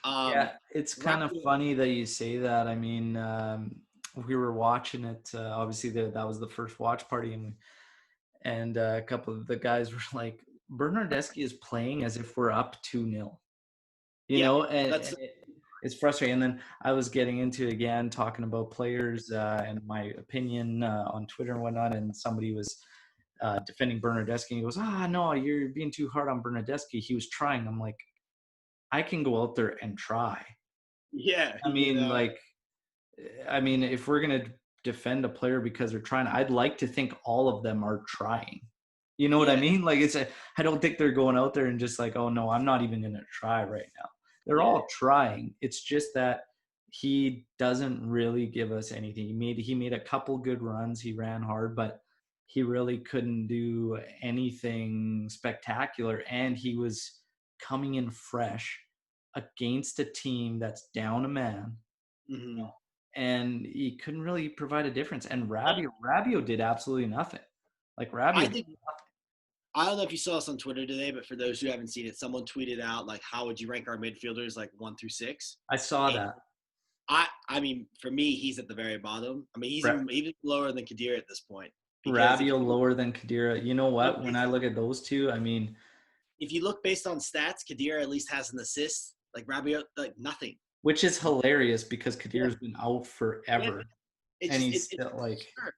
Yeah, it's kind of Rapido, funny that you say that. I mean, we were watching it. Obviously, that was the first watch party, and a couple of the guys were like, Bernardeschi is playing as if we're up 2-0, yeah, and that's it's frustrating. And then I was getting into it again, talking about players and my opinion on Twitter and whatnot, and somebody was defending Bernardeschi, and he goes, no, you're being too hard on Bernardeschi. He was trying. I'm like, I can go out there and try. yeah, I mean, like, if we're gonna defend a player because they're trying, I'd like to think all of them are trying. You know what I yeah, mean? Like I don't think they're going out there and just like, oh no, I'm not even gonna try right now. They're yeah. all trying. It's just that he doesn't really give us anything. He made a couple good runs. He ran hard, but he really couldn't do anything spectacular. And he was coming in fresh against a team that's down a man, Hmm. and he couldn't really provide a difference. And Rabiot did absolutely nothing. Like I Rabiot, think I don't know if you saw us on Twitter today, but for those who haven't seen it, someone tweeted out like, "How would you rank our midfielders like 1 through 6?" I saw And that. I mean, for me, he's at the very bottom. I mean, he's even lower than Kadir at this point because Rabiot lower than Kadira. You know look what? When I based, look at those two, I mean, if you look based on stats, Kadir at least has an assist. Like Rabiot, like nothing. which is You- hilarious because Yeah, Kadir's been out yeah. forever, It and just he's it's still like, absurd.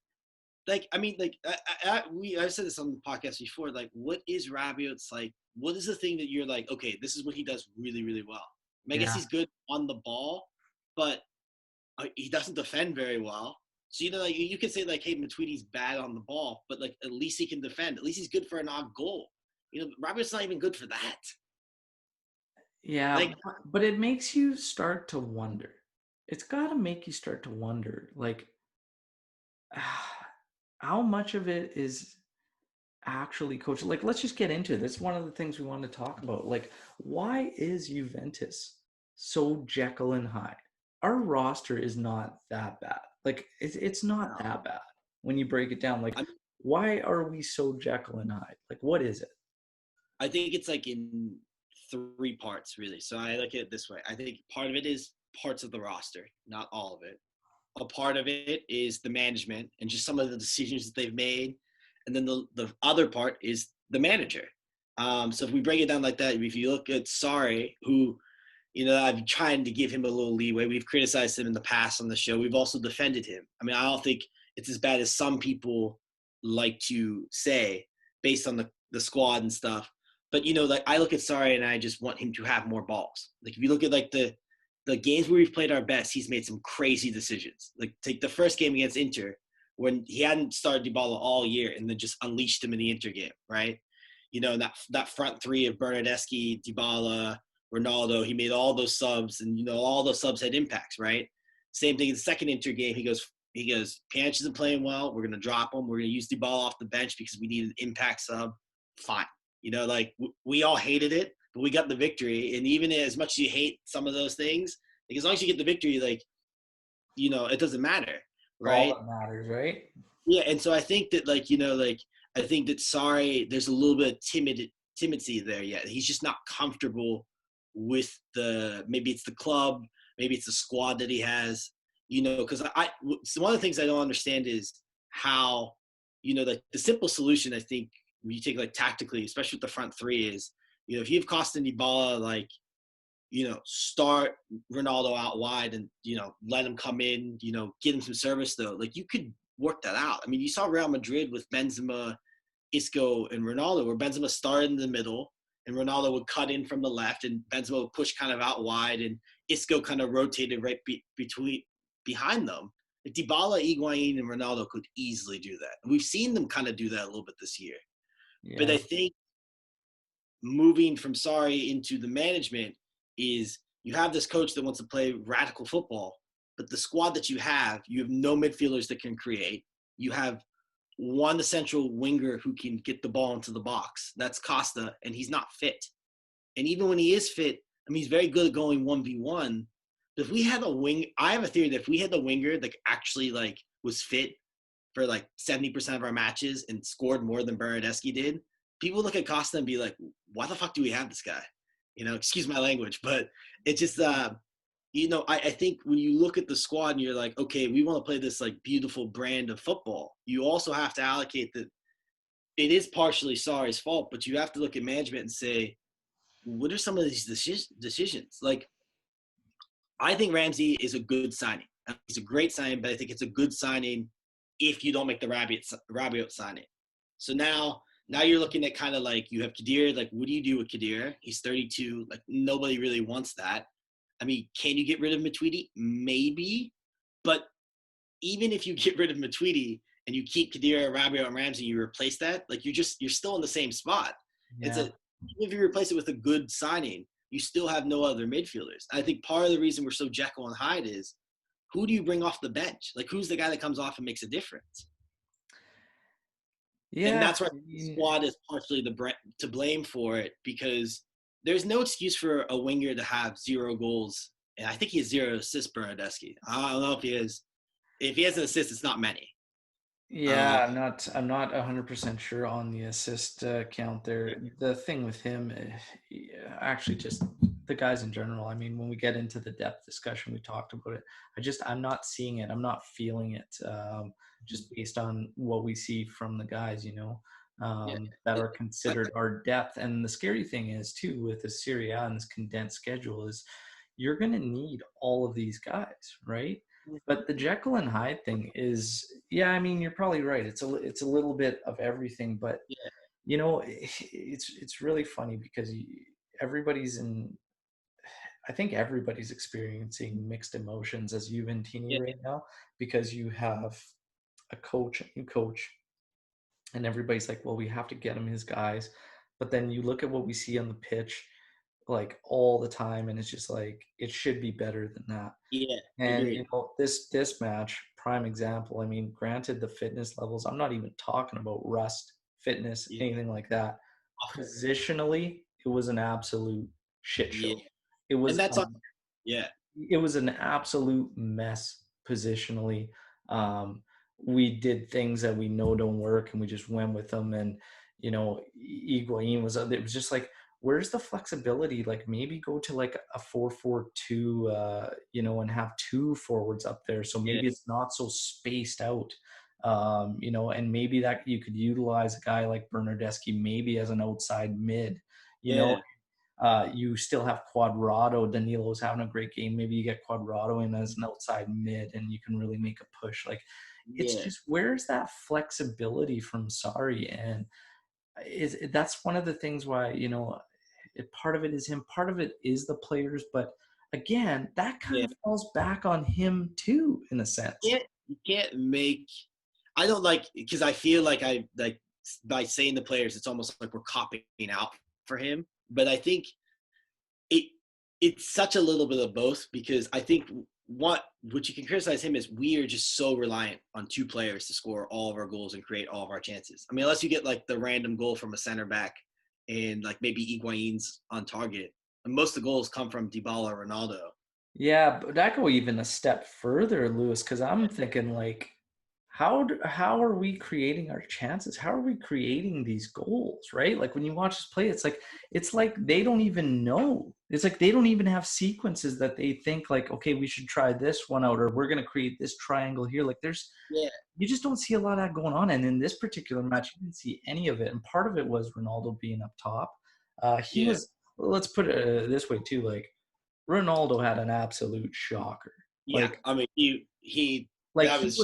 Like I mean, like I've said this on the podcast before. Like, what is Rabiot's like? What is the thing that you're like? Okay, this is what he does really, really well. I mean, I guess yeah, he's good on the ball, but he doesn't defend very well. So like you could say like, hey, Matuidi's bad on the ball, but like at least he can defend. At least he's good for an odd goal. Rabiot's not even good for that. yeah. Like But it makes you start to wonder. It's got to make you start to wonder, like, how much of it is actually coach, like, let's just get into it. That's one of the things we want to talk about. Like, why is Juventus so Jekyll and Hyde? Our roster is not that bad. Like, it's not no, that bad when you break it down. Like, I why are we so Jekyll and Hyde? Like, what is it? I think it's like in three parts really. So I look at it this way. I think part of it is parts of the roster, not all of it. A part of it is the management and just some of the decisions that they've made. And then the other part is the manager. So if we break it down like that, if you look at Sorry, who, I've trying to give him a little leeway. We've criticized him in the past on the show. We've also defended him. I mean, I don't think it's as bad as some people like to say based on the squad and stuff. But, like I look at Sorry and I just want him to have more balls. Like if you look at like the games where we've played our best, he's made some crazy decisions. Like take the first game against Inter when he hadn't started Dybala all year and then just unleashed him in the Inter game, right? That front three of Bernardeschi, Dybala, Ronaldo, he made all those subs and, all those subs had impacts, right? Same thing in the second Inter game. He goes, Pjanic isn't playing well. We're going to drop him. We're going to use Dybala off the bench because we need an impact sub. Fine. Like we all hated it, but we got the victory. And even as much as you hate some of those things, like as long as you get the victory, like, it doesn't matter. all right? that matters, right? Yeah, and so I think that I think that sorry, there's a little bit of timidity there yet. He's just not comfortable with maybe it's the club, maybe it's the squad that he has, because so one of the things I don't understand is how, the simple solution I think when you take like tactically, especially with the front three is, if you have Costa and Dybala, like, start Ronaldo out wide and, let him come in, get him some service though. Like you could work that out. I mean, you saw Real Madrid with Benzema, Isco, and Ronaldo, where Benzema started in the middle and Ronaldo would cut in from the left and Benzema would push kind of out wide and Isco kind of rotated right behind them. Dybala, Higuain, and Ronaldo could easily do that. And we've seen them kind of do that a little bit this year. But Yeah. I think moving from Sarri into the management is you have this coach that wants to play radical football, but the squad that you have no midfielders that can create. You have one essential winger who can get the ball into the box. That's Costa, and he's not fit. And even when he is fit, I mean, he's very good at going 1v1. But if we had a wing, I have a theory that if we had the winger that actually like was fit for like 70% of our matches and scored more than Bernardeschi did, people look at Costa and be like, why the fuck do we have this guy? Excuse my language, but it's just, I think when you look at the squad and you're like, okay, we want to play this like beautiful brand of football, you also have to allocate that it is partially Sarri's fault, but you have to look at management and say, what are some of these decisions? Like, I think Ramsey is a good signing. He's a great signing, but I think it's a good signing if you don't make the Rabiot signing. So now you're looking at kind of like you have Kadir. Like, what do you do with Kadir? He's 32. Like, nobody really wants that. I mean, can you get rid of Matuidi? Maybe, but even if you get rid of Matuidi and you keep Kadir, Rabiot, and Ramsey, you replace that. Like, you're still in the same spot. It's Yeah. a Even if you replace it with a good signing, you still have no other midfielders. I think part of the reason we're so Jekyll and Hyde is who do you bring off the bench? Like, who's the guy that comes off and makes a difference? And Yeah. that's where I the mean, squad is partially to blame for it because there's no excuse for a winger to have 0 goals. And I think he has 0 assists, Bernardeschi. I don't know if he has. If he has an assist, it's not many. yeah, I'm not 100% sure on the assist count there. The thing with him, yeah, actually, just the guys in general. I mean, when we get into the depth discussion, we talked about it. I'm not seeing it. I'm not feeling it. Just based on what we see from the guys, Yeah, that are considered our depth. And the scary thing is too with the Serie A and this condensed schedule is you're going to need all of these guys, right? But the Jekyll and Hyde thing is, yeah, I mean, you're probably right. It's a little bit of everything, but yeah, it's really funny because everybody's in. I think everybody's experiencing mixed emotions as Juventini yeah, right now because you have a new coach, and everybody's like, well, we have to get him his guys, but then you look at what we see on the pitch, like all the time, and it's just like it should be better than that. yeah. And Agreed. this match, prime example. I mean, granted the fitness levels, I'm not even talking about rust, fitness, Yeah, anything like that. awful. Positionally, it was an absolute shit Yeah, show. It and was that's on. Yeah, it was an absolute mess positionally. Um, we did things that we know don't work, and we just went with them. And Higuain was. It was just like, where's the flexibility? Like maybe go to like a 4-4-2, and have two forwards up there, so yeah, maybe it's not so spaced out. And maybe that you could utilize a guy like Bernardeschi maybe as an outside mid. You know, yeah, you still have Quadrado. Danilo's having a great game. Maybe you get Quadrado in as an outside mid, and you can really make a push. Like, it's yeah, just where's that flexibility from Sari, and that's one of the things why part of it is him, part of it is the players, but again, that kind yeah. of falls back on him too, in a sense. You can't make. I don't like because I feel like I like by saying the players, it's almost like we're copying out for him. But I think it it's such a little bit of both because I think what you can criticize him is we are just so reliant on 2 players to score all of our goals and create all of our chances. I mean, unless you get like the random goal from a center back and like maybe Higuain's on target, and most of the goals come from Dybala or Ronaldo. Yeah, but I go even a step further, Lewis, because I'm thinking like, how are we creating our chances? How are we creating these goals, right? Like when you watch us play, it's like they don't even know. It's like they don't even have sequences that they think like, okay, we should try this one out, or we're gonna create this triangle here. Like there's Yeah, you just don't see a lot of that going on. And in this particular match, you didn't see any of it. And part of it was Ronaldo being up top. He yeah, was, let's put it this way too, like Ronaldo had an absolute shocker. yeah. Like I mean, he like that was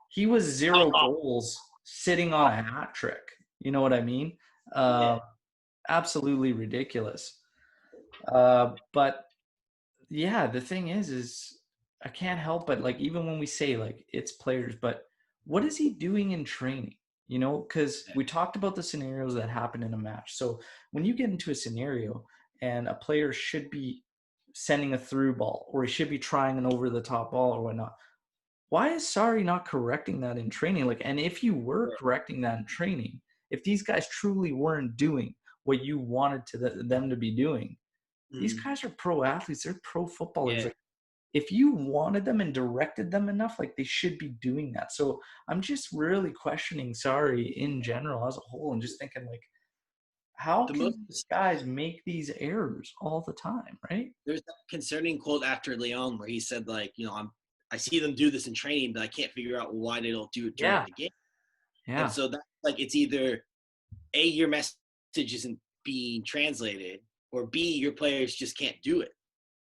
he was that was zero awful. goals sitting on a hat trick. You know what I mean? Yeah, Uh, Absolutely ridiculous. But yeah, the thing is I can't help but like even when we say like it's players, but what is he doing in training? You know, because we talked about the scenarios that happen in a match. So when you get into a scenario and a player should be sending a through ball or he should be trying an over the top ball or whatnot, why is Sari not correcting that in training? Like, and if you were yeah. correcting that in training, if these guys truly weren't doing what you wanted them to be doing, these Mhm. guys are pro athletes. They're pro footballers. Yeah. Like, if you wanted them and directed them enough, like they should be doing that. So I'm just really questioning Sari in general as a whole, and just thinking like, how The can most these guys make these errors all the time, right? There's that concerning quote after Leon where he said like, I see them do this in training, but I can't figure out why they don't do it during Yeah, the game. And yeah, so that's like it's either A, your message isn't being translated, or B, your players just can't do it.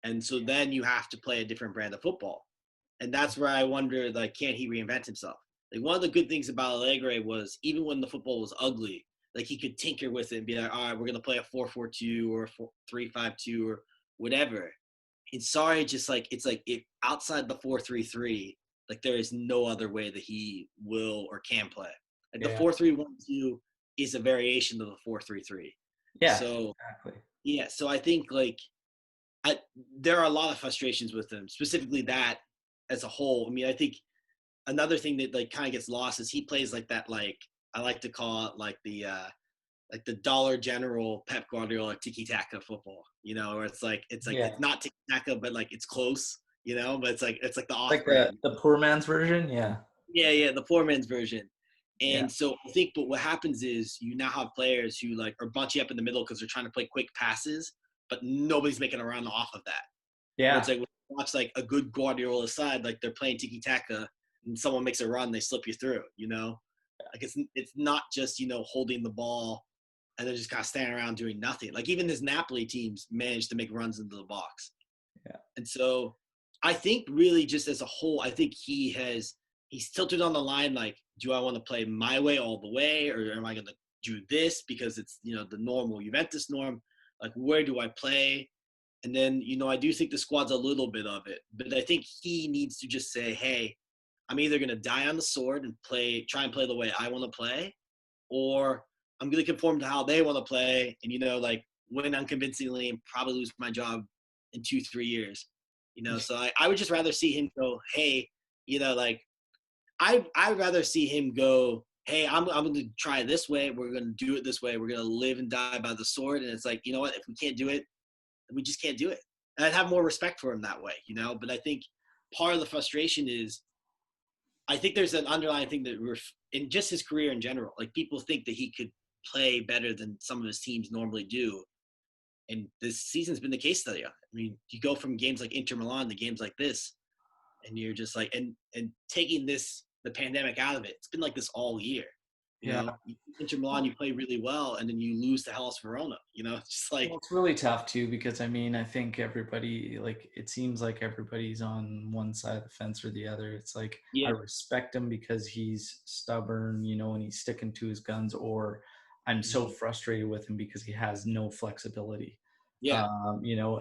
And so then you have to play a different brand of football. And that's where I wonder, like, can he reinvent himself? Like one of the good things about Allegri was even when the football was ugly, like he could tinker with it and be like, all right, we're gonna play a 4-4-2 or a 3-5-2 or whatever. And sorry, just like it's like if outside the 4-3-3, like there is no other way that he will or can play. Like the yeah, 4-3-1-2 is a variation of the 4-3-3. yeah, So exactly. yeah, so I think like I there are a lot of frustrations with him, specifically that as a whole. I mean, I think another thing that like kind of gets lost is he plays like that, like I like to call it like the Dollar General Pep Guardiola tiki taka football, where it's Yeah, not tiki taka, but like it's close, but it's like the off like the brand. the poor man's version. Yeah, Yeah, yeah, the poor man's version. yeah, And so I think, but what happens is you now have players who like are bunchy up in the middle because they're trying to play quick passes, but nobody's making a run off of that. Where it's yeah, like when you watch like a good Guardiola side, like they're playing tiki taka, and someone makes a run, they slip you through. Like it's not just holding the ball and then just kind of standing around doing nothing. Like even his Napoli teams managed to make runs into the box. yeah, And so I think really just as a whole, I think he's tilted on the line like, do I want to play my way all the way, or am I going to do this because it's the normal Juventus norm? Like where do I play? And then I do think the squad's a little bit of it, but I think he needs to just say, hey, I'm either going to die on the sword and try and play the way I want to play, or I'm going to conform to how they want to play and, like win unconvincingly and probably lose my job in 2-3 years. So I would just rather see him go, hey, like I'd rather see him go, hey, I'm going to try this way. We're going to do it this way. We're going to live and die by the sword. And it's like, you know what? If we can't do it, we just can't do it. And I'd have more respect for him that way, But I think part of the frustration is I think there's an underlying thing that in just his career in general, like people think that he could play better than some of his teams normally do. And this season's been the case study. I mean, you go from games like Inter Milan to games like this, and you're just like, and taking the pandemic out of it, it's been like this all year. yeah. Inter Milan, you play really well, and then you lose to Hellas Verona. It's just like, Well, it's really tough too because I mean, I think everybody like it seems like everybody's on one side of the fence or the other. It's like I yeah, respect him because he's stubborn, and he's sticking to his guns, or I'm so mhm, frustrated with him because he has no flexibility. yeah.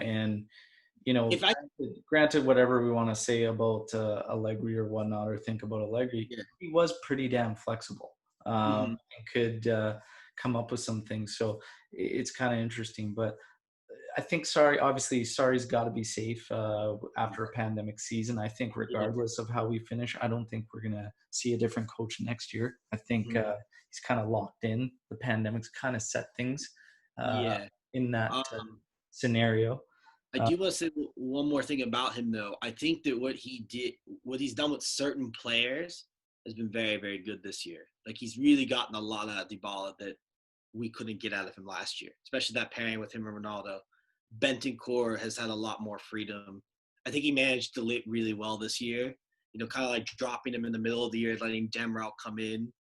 And If I, granted, whatever we want to say about Allegri or whatnot, or think about Allegri, yeah, he was pretty damn flexible mhm, and could come up with some things. So it's kind of interesting. But I think obviously, Sari's got to be safe after a pandemic season. I think yeah, regardless of how we finish, I don't think we're gonna see a different coach next year. I think mhm, he's kind of locked in. The pandemic's kind of set things uh, yeah. in that Um, scenario. I do want to say one more thing about him, though. I think that what he's done with certain players has been very, very good this year. Like he's really gotten a lot out of Dybala that we couldn't get out of him last year, especially that pairing with him and Ronaldo. Bentancur has had a lot more freedom. I think he managed to lit really well this year. Kind of like dropping him in the middle of the year, letting Demrout come in.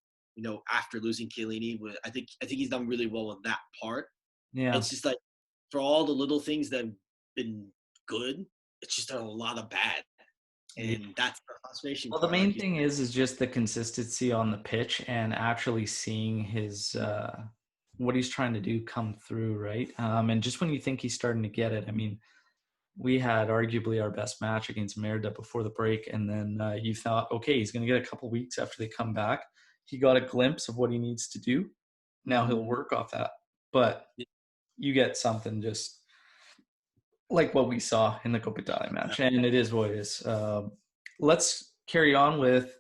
After losing Chiellini, I think he's done really well with that part. Yeah. It's just like for all the little things that have been good, it's just a lot of bad, Yeah. and that's the frustration Well, the part. Like main you thing is just the consistency on the pitch and actually seeing his what he's trying to do come through, right? And just when you think he's starting to get it, I mean, we had arguably our best match against Merida before the break, and then you thought, okay, he's going to get a couple weeks after they come back. He got a glimpse of what he needs to do. Now mm-hmm. he'll work off that, but you get something just like what we saw in the Coppa Italia match, and it is what it is. Let's carry on with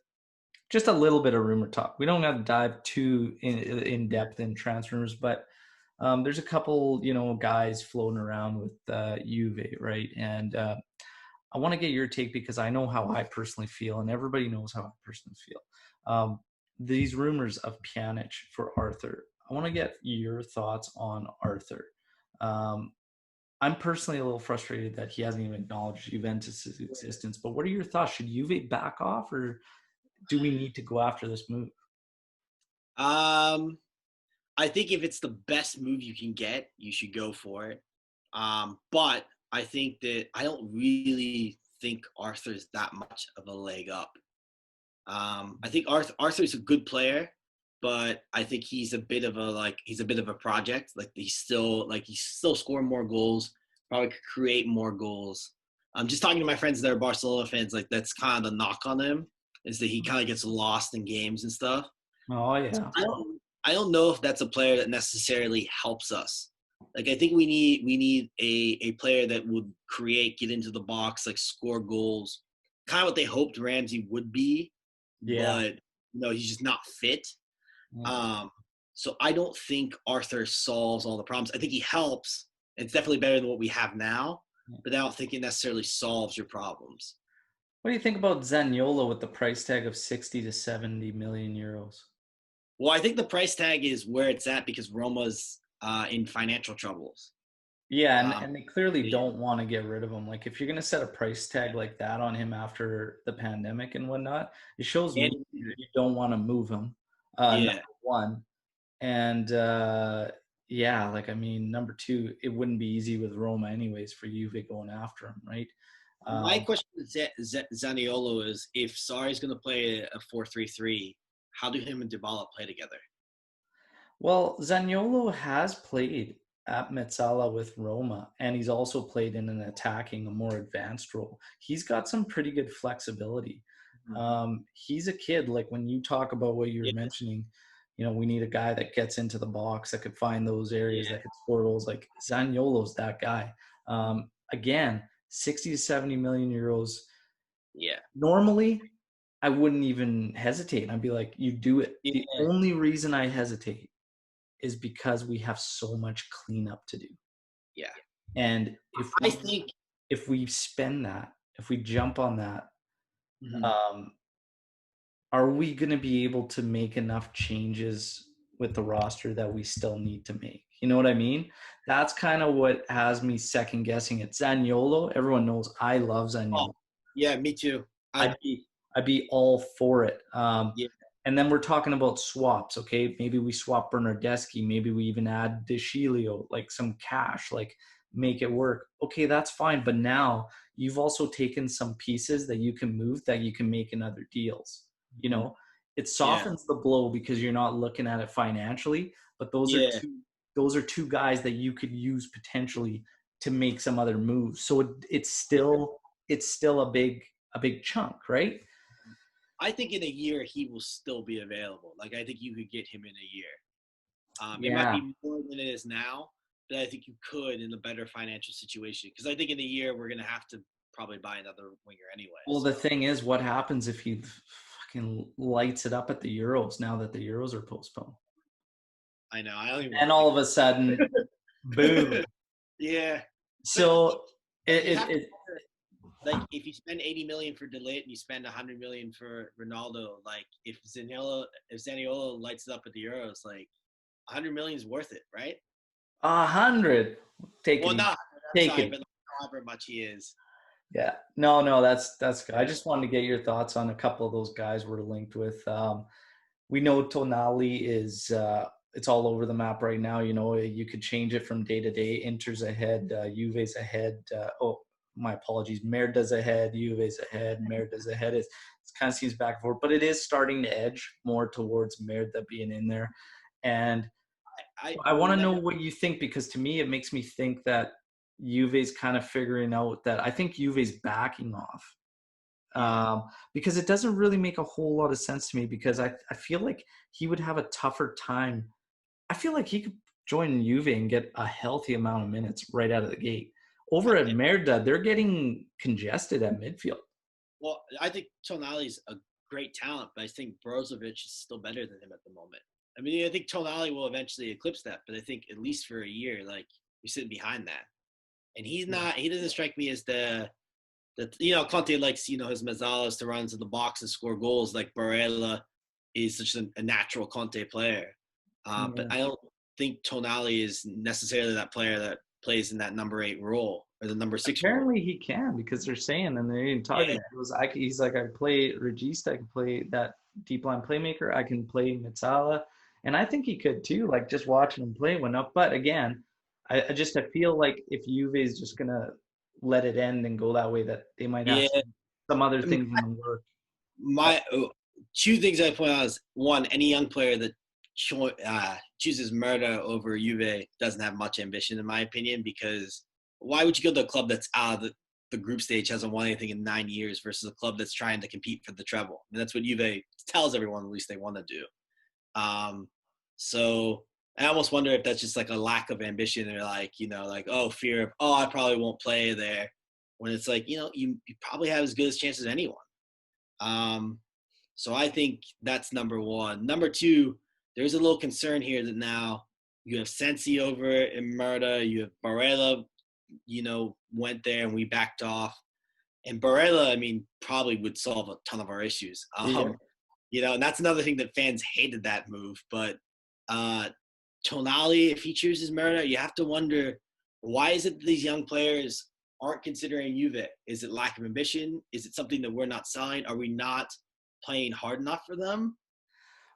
just a little bit of rumor talk. We don't have to dive too in depth in transfers, but there's a couple, guys floating around with Juve, right? And I want to get your take because I know how I personally feel, and everybody knows how I personally feel. These rumors of Pjanic for Arthur. I want to get your thoughts on Arthur. Um, I'm personally a little frustrated that he hasn't even acknowledged Juventus' existence. But what are your thoughts? Should Juve back off, or do we need to go after this move? Um, I think if it's the best move you can get, you should go for it. But I think that I don't really think Arthur's that much of a leg up. I think Arthur's a good player, but I think he's a bit of a project. Like he's still scoring more goals. Probably could create more goals. I'm just talking to my friends that are Barcelona fans. Like that's kind of the knock on him is that he kind of gets lost in games and stuff. Oh So yeah, I don't know if that's a player that necessarily helps us. Like I think we need a player that would create, get into the box, like score goals, kind of what they hoped Ramsey would be, yeah, but he's just not fit. yeah. Um, so I don't think Arthur solves all the problems. I think he helps. It's definitely better than what we have now, but I don't think it necessarily solves your problems. What do you think about Zaniolo with the price tag of 60 to 70 million euros? Well, I think the price tag is where it's at because Roma's in financial troubles. Yeah, and, Um, and they clearly yeah, don't want to get rid of him. Like, if you're going to set a price tag like that on him after the pandemic and whatnot, it shows me and you don't want to move him, number yeah. one. And yeah, like, I mean, number two, it wouldn't be easy with Roma anyways for Juve going after him, right? My Um, question with Zaniolo is if Sarri's going to play a 4-3-3, how do him and Dybala play together? Well, Zaniolo has played at Mezzala with Roma, and he's also played in an attacking, a more advanced role. He's got some pretty good flexibility. Mhm. He's a kid. Like when you talk about what you were Yeah, mentioning, we need a guy that gets into the box, that could find those areas, yeah, that could score goals. Like Zaniolo's that guy. Again, 60 to 70 million euros. yeah, Normally, I wouldn't even hesitate. I'd be like, you do it. The yeah, only reason I hesitate is because we have so much cleanup to do. yeah. And if I we think if we spend that, if we jump on that, mhm. um, are we going to be able to make enough changes with the roster that we still need to make? You know what I mean? That's kind of what has me second guessing it. Zaniolo, everyone knows I love Oh, Zaniolo. yeah, me too. I'd be I'd be all for it. Yeah, And then we're talking about swaps, okay? Maybe we swap Bernardeschi. Maybe we even add DeCilio, like some cash, like make it work. Okay, that's fine. But now you've also taken some pieces that you can move that you can make in other deals. You mhm. know, it Yeah, softens the blow because you're not looking at it financially. But yeah. those are two guys that you could use potentially to make some other moves. So it's still a big chunk, right? I think in a year he will still be available. Like I think you could get him in a year. It might Yeah. be more than it is now, but I think you could in a better financial situation. Because I think in a year we're gonna have to probably buy another winger anyway. Well, So the thing is, what happens if he fucking lights it up at the Euros now that the Euros are postponed? I know I don't even And want to think all of about a sudden, boom. it. Yeah, but So But you it, have to it wonder, like, if you spend 80 million for Delit and you spend 100 million for Ronaldo, like if Zaniolo lights it up at the Euros, like 100 million is worth it, right? 100. Take it Well, easy. not I'm Take sorry, it. but like, however much he is. Yeah. No, no, that's good. I just wanted to get your thoughts on a couple of those guys we're linked with. We know Tonali is it's all over the map right now. You know, you could change it from day to day. Inter's ahead, Juve's ahead. My apologies. Merda's ahead, Juve's ahead, Merda's ahead. It kind of seems back and forth, but it is starting to edge more towards Merda being in there. And I want Well, to know never. what you think, because to me it makes me think that Juve's kind of figuring out that I think Juve's backing off, Yeah, because it doesn't really make a whole lot of sense to me, because I feel like he would have a tougher time. I feel like he could join Juve and get a healthy amount of minutes right out of the gate. Over at yeah. Merda, they're getting congested at midfield. Well, I think Tonali's a great talent, but I think Brozovic is still better than him at the moment. I mean, I think Tonali will eventually eclipse that, but I think at least for a year, like you're sitting behind that. And he's Yeah. not. He doesn't strike me as the Conte likes his Mazzalas to run into the box and score goals. Like Barella is such a natural Conte player, but Yeah. I don't think Tonali is necessarily that player that plays in that number 8 role or the number 6 role. Apparently he can, because they're saying, and they're even talking. Yeah, He goes, he's like, I play Regista, I can play that deep line playmaker, I can play Mitsala, and I think he could too. Like just watching him play went up. But again, I feel like if Juve is just gonna let it end and go that way, that they might have yeah. some other I mean, things in the work. But my two things I point out is one, any young player that chooses murder over Juve doesn't have much ambition, in my opinion, because why would you go to a club that's out of the group stage, hasn't won anything in 9 years, versus a club that's trying to compete for the treble? And that's what Juve tells everyone, at least they want to do. Um, so I almost wonder if that's just like a lack of ambition, or like, like, oh, fear of, oh, I probably won't play there. When it's like, you probably have as good as chance as anyone. Um, so I think that's number one. Number two, there's a little concern here that now you have Sensi over in Murda, you have Barella, went there and we backed off. And Barella, I mean, probably would solve a ton of our issues. yeah, And that's another thing that fans hated that move. But uh, Tonali, if he chooses Murda, you have to wonder, why is it that these young players aren't considering Juve? Is it lack of ambition? Is it something that we're not selling? Are we not playing hard enough for them?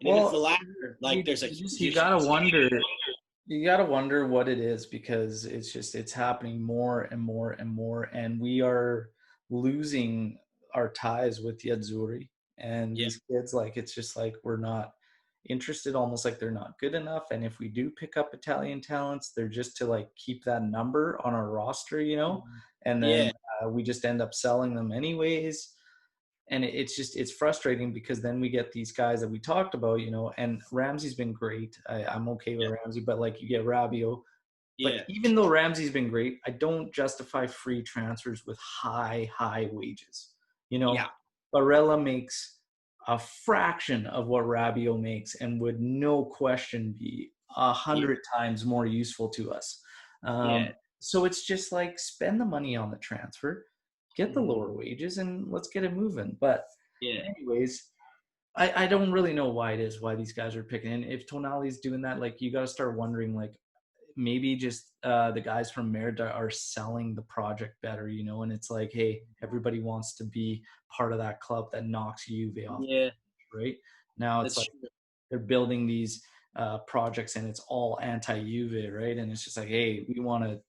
And if it's the well, latter, like there's a you huge gotta issue. wonder. You got to wonder what it is, because it's happening more and more and more, and we are losing our ties with the Azzurri and Yeah, these kids. Like it's just like we're not interested, almost like they're not good enough. And if we do pick up Italian talents, they're just to like keep that number on our roster, and then yeah, we just end up selling them anyways. And it's frustrating, because then we get these guys that we talked about, and Ramsey's been great. I'm okay with yeah, Ramsey, but like you get Rabiot. But yeah, even though Ramsey's been great, I don't justify free transfers with high wages. You yeah, know, Barella makes a fraction of what Rabiot makes, and would no question be a yeah, hundred times more useful to us. yeah, So it's just like, spend the money on the transfer, get the mhm, lower wages, and let's get it moving. But yeah, anyways, I don't really know why these guys are picking. And if Tonali's doing that, like you got to start wondering, like maybe just the guys from Merida are selling the project better, and it's like, hey, everybody wants to be part of that club that knocks Juve off, yeah. right? Now it's That's like true. they're building these projects, and it's all anti-Juve, right? And it's just like, hey, we want to,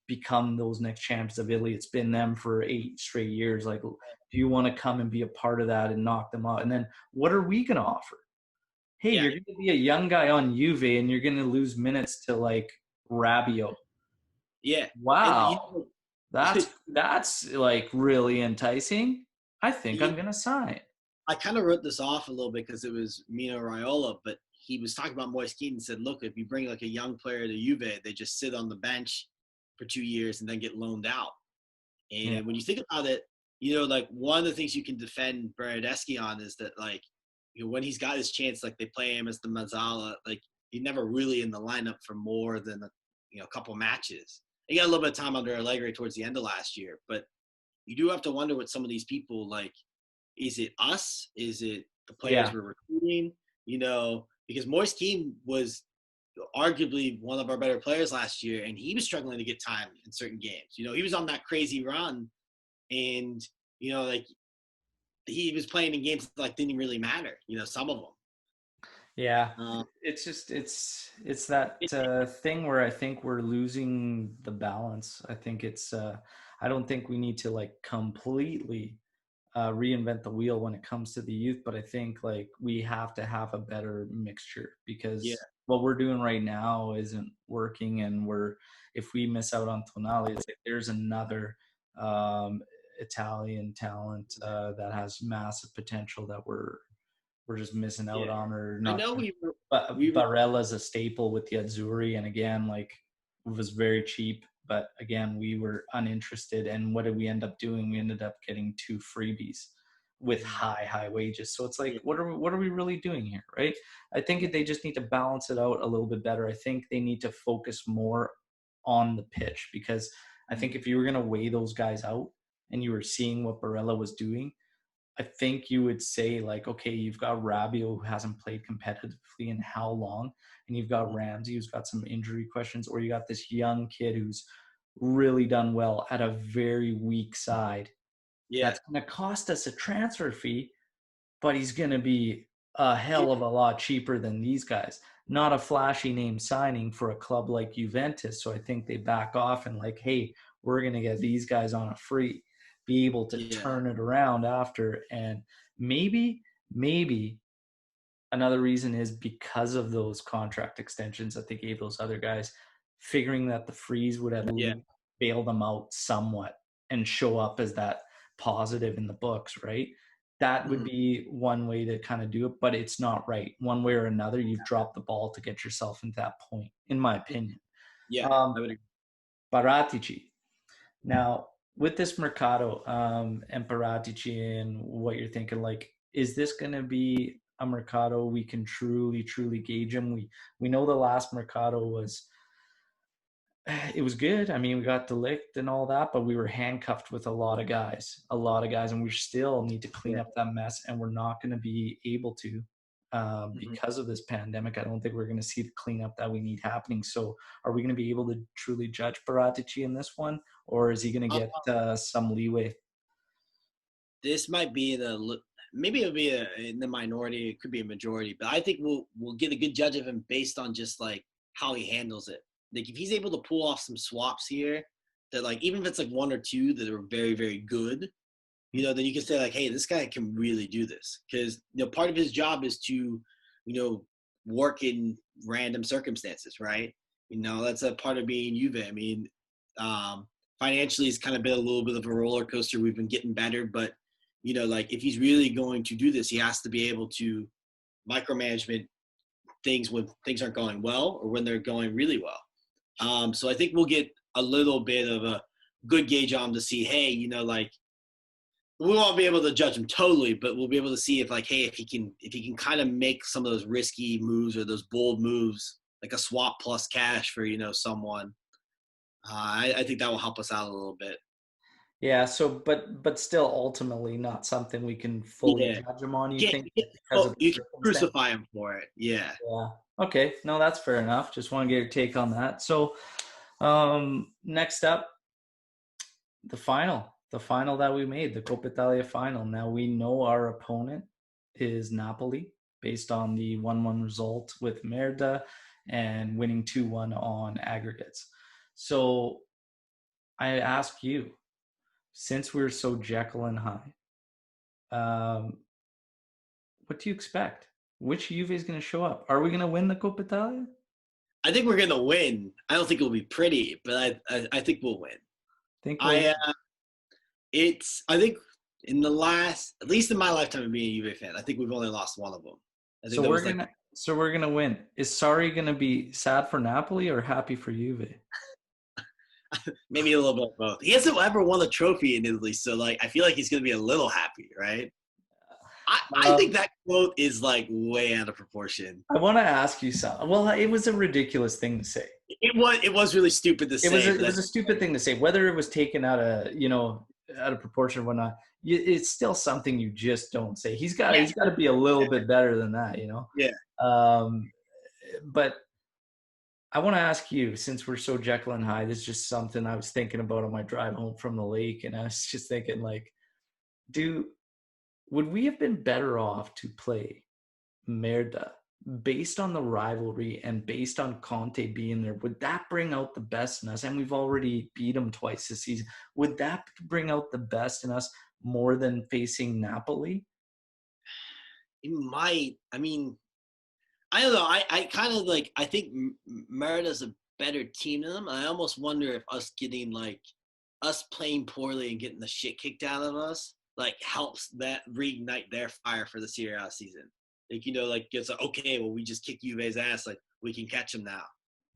become those next champions of Italy. It's been them for 8 straight years. Like, do you want to come and be a part of that and knock them out? And then what are we going to offer? Hey, Yeah, you're going to be a young guy on Juve, and you're going to lose minutes to like Rabiot. yeah. And Wow, that's like really enticing. I think yeah, I'm going to sign. I kind of wrote this off a little bit because it was Mino Raiola, but he was talking about Moise Keane and said, look, if you bring like a young player to Juve, they just sit on the bench for 2 years and then get loaned out. Yeah, And when you think about it, like one of the things you can defend Bernardeschi on is that, like, when he's got his chance, like they play him as the Mazzala, like he's never really in the lineup for more than a couple matches. he got a little bit of time under Allegri towards the end of last year, but you do have to wonder with some of these people, like, is it us? Is it the players Yeah. we're recruiting? Because Moise Kean was arguably one of our better players last year, and he was struggling to get time in certain games. He was on that crazy run, and like he was playing in games that like didn't really matter. Some of them. Yeah, Uh, it's just it's that it, thing where I think we're losing the balance. I think I don't think we need to like completely reinvent the wheel when it comes to the youth, but I think like we have to have a better mixture yeah, because what we're doing right now isn't working, and if we miss out on Tonali, it's like there's another um, Italian talent that has massive potential that we're just missing out yeah. on or I not. know But we were Barella's a staple with the Azzurri, and again, like it was very cheap. But again, we were uninterested, and what did we end up doing? We ended up getting 2 freebies with high wages. So it's like, yeah, what are we really doing here, right? I think they just need to balance it out a little bit better. I think they need to focus more on the pitch because I think if you were going to weigh those guys out and you were seeing what Barella was doing, I think you would say like, okay, you've got Rabiot who hasn't played competitively in how long, and you've got Ramsey who's got some injury questions, or you got this young kid who's really done well at a very weak side. yeah, That's going to cost us a transfer fee, but he's going to be a yeah, hell of a lot cheaper than these guys. Not a flashy name signing for a club like Juventus. So I think they back off and like, hey, we're going to get these guys on a free, be able to yeah, turn it around after. And maybe another reason is because of those contract extensions that they gave those other guys, figuring that the freeze would at yeah, least bail them out somewhat and show up as that positive in the books, right? That would mhm, be one way to kind of do it, but it's not right. One way or another, you've dropped the ball to get yourself into that point, in my opinion. yeah. Um, I would agree. Baratici. Now, with this Mercado and Paratici and what you're thinking, like, is this going to be a Mercado we can truly gauge him? We know the last Mercado was it was good. I mean, we got Delict and all that, but we were handcuffed with a lot of guys, and we still need to clean Yeah. up that mess, and we're not going to be able to Mhm. because of this pandemic. I don't think we're going to see the cleanup that we need happening. So, are we going to be able to truly judge Paratici in this one, or is he going to Uh, get some leeway? this might be maybe it'll be in the minority. It could be a majority, but I think we'll get a good judge of him based on just like how he handles it. Like if he's able to pull off some swaps here, that like even if it's like one or two that are very very good, then you can say like, hey, this guy can really do this because part of his job is to work in random circumstances, right? That's a part of being Juve. I mean, um, financially, it's kind of been a little bit of a roller coaster. We've been getting better, but like if he's really going to do this, he has to be able to micromanagement things when things aren't going well or when they're going really well. So I think we'll get a little bit of a good gauge on him to see, hey, like we won't be able to judge him totally, but we'll be able to see if like, hey, if he can kind of make some of those risky moves or those bold moves, like a swap plus cash for someone. I think that will help us out a little bit. Yeah. So, but still, ultimately, not something we can fully Yeah, judge him on. You you can't, think you just can't, because of the you can circumstance? crucify him for it. Yeah, Yeah. Okay. No, that's fair enough. Just want to get your take on that. So, next up, the final that we made, the Coppa Italia final. Now we know our opponent is Napoli based on the 1-1 result with Merda and winning 2-1 on aggregates. So I ask you, since we're so Jekyll and Hyde, um, what do you expect? Which Juve is going to show up? Are we going to win the Coppa Italia? I think we're gonna win. I don't think it'll be pretty, but I think we'll win. Think we'll I win. I think in the last, at least in my lifetime of being a Juve fan, I think we've only lost one of them. I think So that we're was like gonna so we're gonna win. Is Sarri gonna be sad for Napoli or happy for Juve? maybe a little bit of both. He hasn't ever won a trophy in Italy, so like I feel like he's gonna be a little happy, right? I think Um, that quote is like way out of proportion. I want to ask you something. Well, it was a ridiculous thing to say. it was really stupid to say, It but was a stupid thing to say. Whether it was taken out of proportion or whatnot, it's still something you just don't say. yeah, He's got to be a little bit better than that, you know. yeah. Um, but I want to ask you, since we're so Jekyll and Hyde, this is just something I was thinking about on my drive home from the lake, and I was just thinking, like, do would we have been better off to play Merda based on the rivalry and based on Conte being there? Would that bring out the best in us? And we've already beat him twice this season. Would that bring out the best in us more than facing Napoli? It might. I mean, I don't know. I kind of like. I think Merida's a better team than them. I almost wonder if us playing poorly and getting the shit kicked out of us, like helps that reignite their fire for the Serie A season. Like like it's like, okay, well we just kick Juve's ass, like we can catch them now,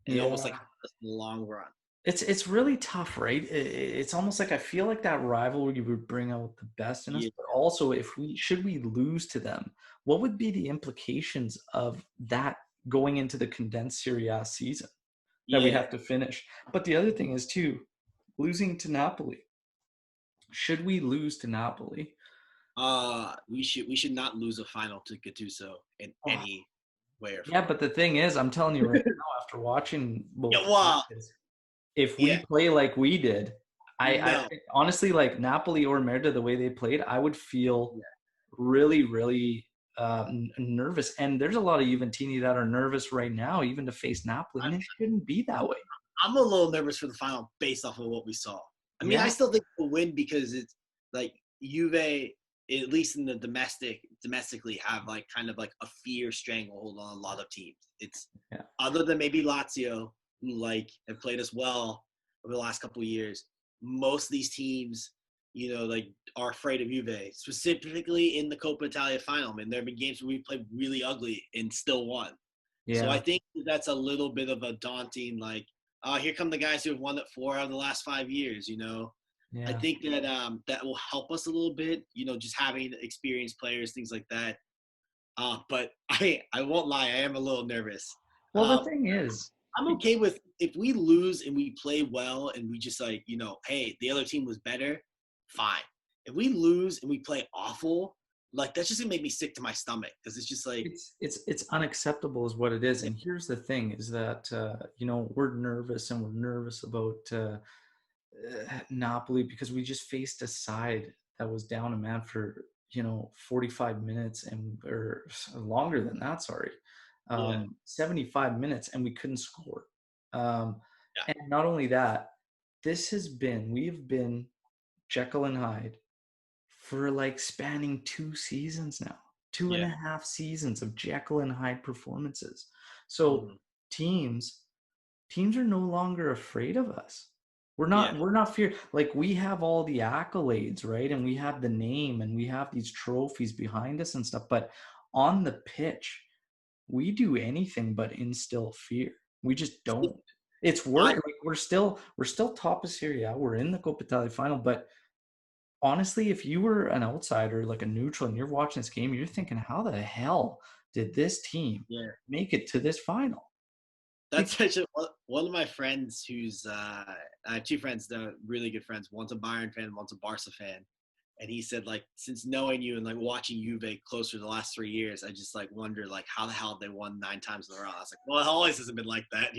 and it almost like Yeah. helps us in the long run. It's really tough, right? It's almost like I feel like that rivalry would bring out the best in us, Yeah, but also if we lose to them, what would be the implications of that going into the condensed Serie A season that we yeah. have to finish? But the other thing is too, losing to Napoli. Should we lose to Napoli? We should not lose a final to Gattuso in Oh, any way or yeah, form. but the thing is, I'm telling you right now, after watching both Yeah, well, matches, if we yeah, play like we did, I no, think, honestly, like Napoli or Merida, the way they played, I would feel yeah. really, really nervous. And there's a lot of Juventini that are nervous right now, even to face Napoli, and it shouldn't be that way. I'm a little nervous for the final based off of what we saw. I mean, I Yeah, still think we'll win because it's like Juve, at least in the domestically, have like kind of like a fear stranglehold on a lot of teams. It's yeah, other than maybe Lazio, who like have played us well over the last couple of years. Most of these teams, like are afraid of Juve, specifically in the Coppa Italia final. I mean, there have been games where we played really ugly and still won. So I yeah, think that's a little bit of a daunting, like, here come the guys who have won it 4 out of the last 5 years. I yeah. think that that will help us a little bit. Just having experienced players, things like that. But I won't lie, I am a little nervous. Well, the Uh, thing is, I'm okay with if we lose and we play well and we just like hey, the other team was better, fine. If we lose and we play awful, like that's just gonna make me sick to my stomach because it's just like it's unacceptable is what it is. And here's the thing is that we're nervous, and we're nervous about Napoli because we just faced a side that was down a man for 45 minutes or longer than that, sorry, yeah, 75 minutes, and we couldn't score. um, yeah, and not only that, we have been Jekyll and Hyde for like spanning 2 seasons now, two and yeah, a half seasons of Jekyll and Hyde performances. So mhm, teams teams are no longer afraid of us. yeah, We're not fear, like we have all the accolades, right? And we have the name, and we have these trophies behind us and stuff, but on the pitch, we do anything but instill fear. We just don't. It's I work. Like we're still top of Serie A. We're in the Coppa Italia final, but honestly, if you were an outsider, like a neutral, and you're watching this game, you're thinking, how the hell did this team yeah. make it to this final? That's Because such a one of my friends who's I have two friends that are really good friends. One's a Bayern fan, one's a Barca fan. And he said, like, since knowing you and like watching Juve closer the last 3 years, I just like wonder like how the hell they won 9 times in a row. I was like, well, it always hasn't been like that,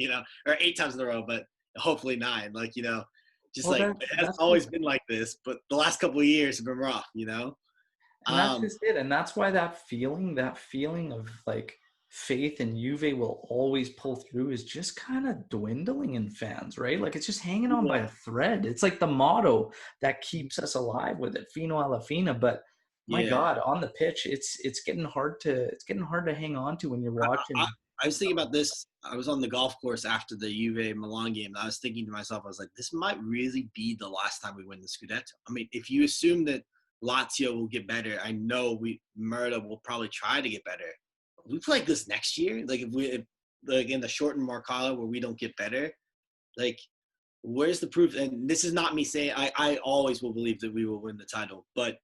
or 8 times in a row, but hopefully nine. Like, just well, like it hasn't that's always been like this, but the last couple of years have been rough. and that's Um, just it. And that's why that feeling of like faith in Juve will always pull through is just kind of dwindling in fans, right? Like it's just hanging on by yeah, a thread. It's like the motto that keeps us alive with it, fino alla fine. But my yeah. God, on the pitch, it's getting hard to hang on to when you're I, watching. I was thinking about this. I was on the golf course after the Juve Milan game. And I was thinking to myself, I was like, this might really be the last time we win the Scudetto. I mean, if you assume that Lazio will get better, I know Merida will probably try to get better. We play like this next year, like if like in the shortened Marcala where we don't get better, like where's the proof? And this is not me saying I always will believe that we will win the title, but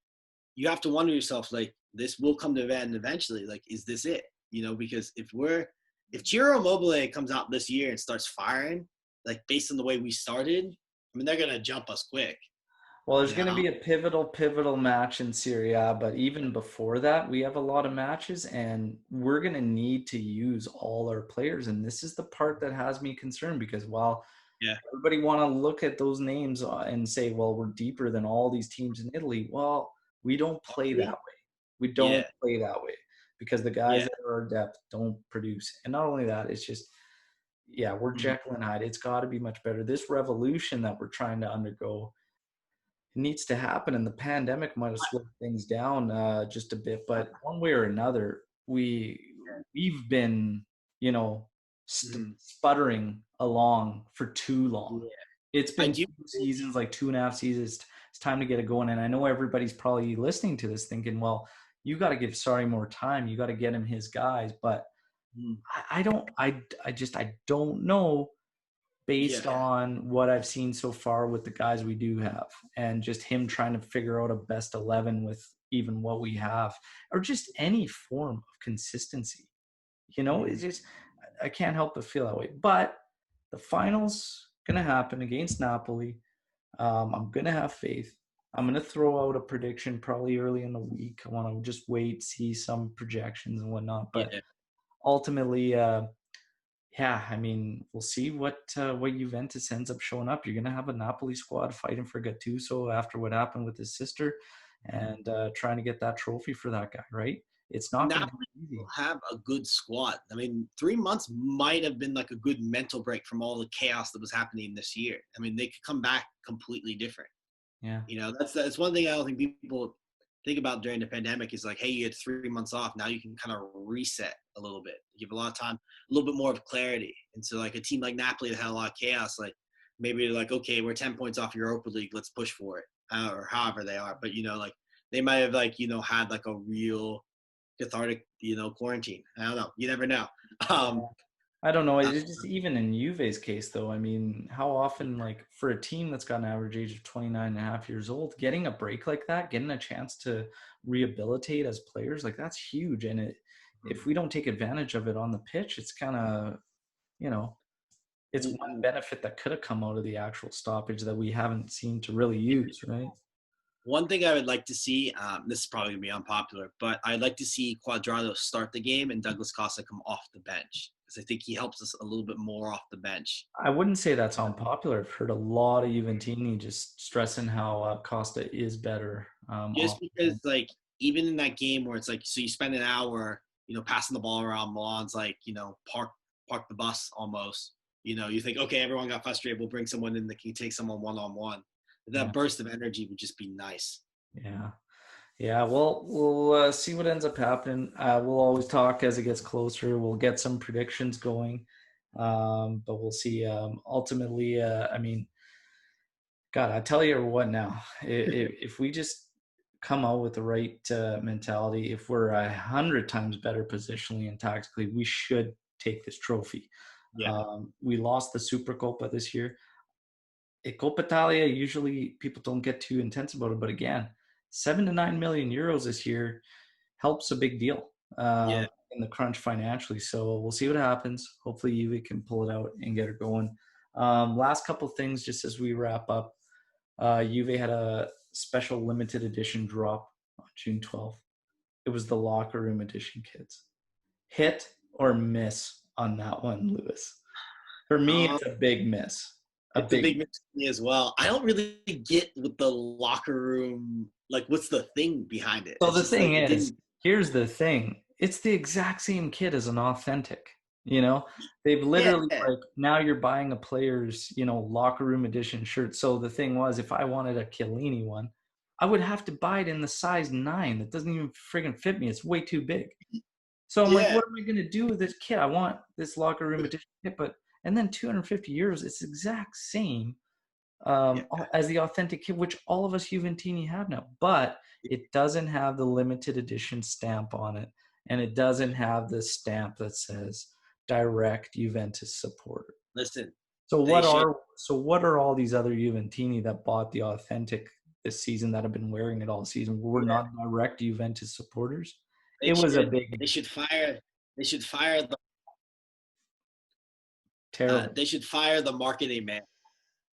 you have to wonder yourself, like this will come to an end eventually. Like, is this it? Because if we're if Ciro Immobile comes out this year and starts firing, like based on the way we started, I mean they're gonna jump us quick. Well, there's You going to know? be a pivotal match in Serie A, but even before that, we have a lot of matches, and we're going to need to use all our players. And this is the part that has me concerned because while Yeah. everybody want to look at those names and say, well, we're deeper than all these teams in Italy. Well, we don't play that Honestly, way. We don't yeah. play that way because the guys Yeah. that are our depth don't produce. And not only that, it's just, yeah, we're Mhm. Jekyll and Hyde. It's got to be much better. This revolution that we're trying to undergo needs to happen, and the pandemic might have slowed things down just a bit. But one way or another, we've been, you know, Mhm. sputtering along for too long. Yeah. It's I been do. 2 seasons, like 2.5 seasons. It's time to get it going. And I know everybody's probably listening to this thinking, well, you got to give Sarri more time. You got to get him his guys. But Mhm. I don't, I just, I don't know based Yeah. on what I've seen so far with the guys we do have and just him trying to figure out a best 11 with even what we have or just any form of consistency. It's Mhm. just, I can't help but feel that way. But the finals going to happen against Napoli. I'm going to have faith. I'm going to throw out a prediction probably early in the week. I want to just wait, see some projections and whatnot. But Yeah. ultimately, yeah, I mean, we'll see what Juventus ends up showing up. You're gonna have a Napoli squad fighting for Gattuso after what happened with his sister, and trying to get that trophy for that guy. Right? It's not gonna Napoli be easy. have a good squad. I mean, 3 months might have been like a good mental break from all the chaos that was happening this year. I mean, they could come back completely different. Yeah, That's one thing I don't think people think about during the pandemic is like, hey, you had 3 months off. Now you can kind of reset a little bit. You have a lot of time, a little bit more of clarity. And so like a team like Napoli that had a lot of chaos, like maybe they're like, okay, we're 10 points off Europa League. Let's push for it. Or however they are. But like they might have like, had like a real cathartic, quarantine. I don't know. You never know. yeah. Um, I don't know. uh, It's just even in Juve's case, though. I mean, how often, like for a team that's got an average age of 29 and a half years old, getting a break like that, getting a chance to rehabilitate as players, like that's huge. And if we don't take advantage of it on the pitch, it's kind of, you know, it's one benefit that could have come out of the actual stoppage that we haven't seemed to really use, right? one thing I would like to see, this is probably gonna be unpopular, but I'd like to see Quadrado start the game and Douglas Costa come off the bench because I think he helps us a little bit more off the bench. I wouldn't say that's unpopular. I've heard a lot of Juventini just stressing how Costa is better Just off the because, bench. like, even in that game where it's like, so you spend an hour, passing the ball around, Milan's like, park the bus almost. You think, okay, everyone got frustrated. We'll bring someone in that can take someone one on one. Yeah, That burst of energy would just be nice. yeah, yeah. Well, we'll see what ends up happening. We'll always talk as it gets closer. We'll get some predictions going, but we'll see. Ultimately, I mean, God, I tell you what now, if we just come out with the right mentality, if we're 100 times better positionally and tactically, we should take this trophy. Yeah. We lost the Super Coppa this year. At Coppa Italia, usually people don't get too intense about it, but again, 7 to 9 million euros this year helps a big deal Yeah. in the crunch financially. So we'll see what happens. Hopefully, Juve can pull it out and get it going. Last couple things, just as we wrap up. Juve had a special limited edition drop on June 12th. It was the locker room edition, kids. Hit or miss on that one, Lewis. For me, Um, it's a big miss. A it's a big big mix for me as well. I don't really get with the locker room, like, what's the thing behind it? So It's the just thing like, it is, didn't, here's the thing. It's the exact same kid as an authentic. You know, they've yeah. literally like now you're buying a player's, locker room edition shirt. So the thing was, if I wanted a Chiellini one, I would have to buy it in the size 9. That doesn't even friggin' fit me. It's way too big. So I'm like, Yeah. what am I gonna do with this kit? I want this locker room edition kit, but and then 250 euros, it's the exact same Yeah. as the authentic kit, which all of us Juventini have now, but it doesn't have the limited edition stamp on it, and it doesn't have the stamp that says direct Juventus supporter. Listen, So they should, what are all these other Juventini that bought the authentic this season that have been wearing it all season? We're yeah, not direct Juventus supporters. they It was a should, big they should fire, they should fire Terrible. They should fire the marketing man.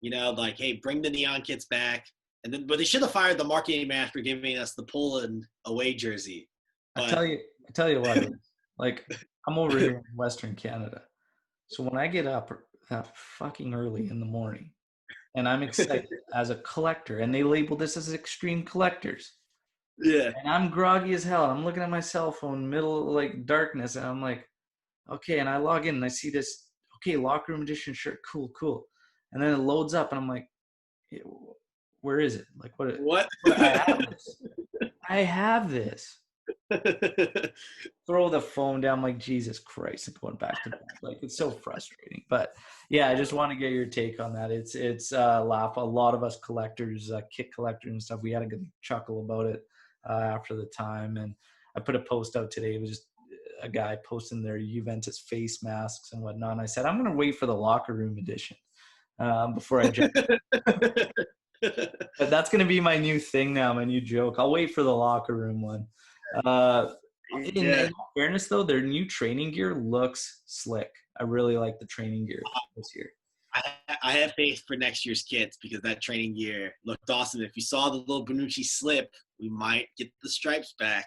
Like, hey, bring the neon kits back. But they should have fired the marketing man for giving us the Poland away jersey. I But tell you what, like I'm over here in Western Canada. So when I get up that fucking early in the morning and I'm excited as a collector and they label this as extreme collectors yeah, and I'm groggy as hell and I'm looking at my cell phone middle like darkness and I'm like, okay, and I log in and I see this, okay, locker room edition shirt, cool, cool. And then it loads up and I'm like, "Yeah, where is it? Like what? what I have this. I have this. Throw the phone down like Jesus Christ and going back to bed. Like it's so frustrating. But yeah, I just want to get your take on that. It's laugh. A lot of us collectors, kit collectors and stuff, we had a good chuckle about it after the time. And I put a post out today. It was just a guy posting their Juventus face masks and whatnot. And I said, I'm gonna wait for the locker room edition before I judge. But that's gonna be my new thing now, my new joke. I'll wait for the locker room one. Uh, Yeah, in fairness, though, their new training gear looks slick. I really like the training gear this year. I have faith for next year's kits because that training gear looked awesome. If you saw the little Bonucci slip, we might get the stripes back.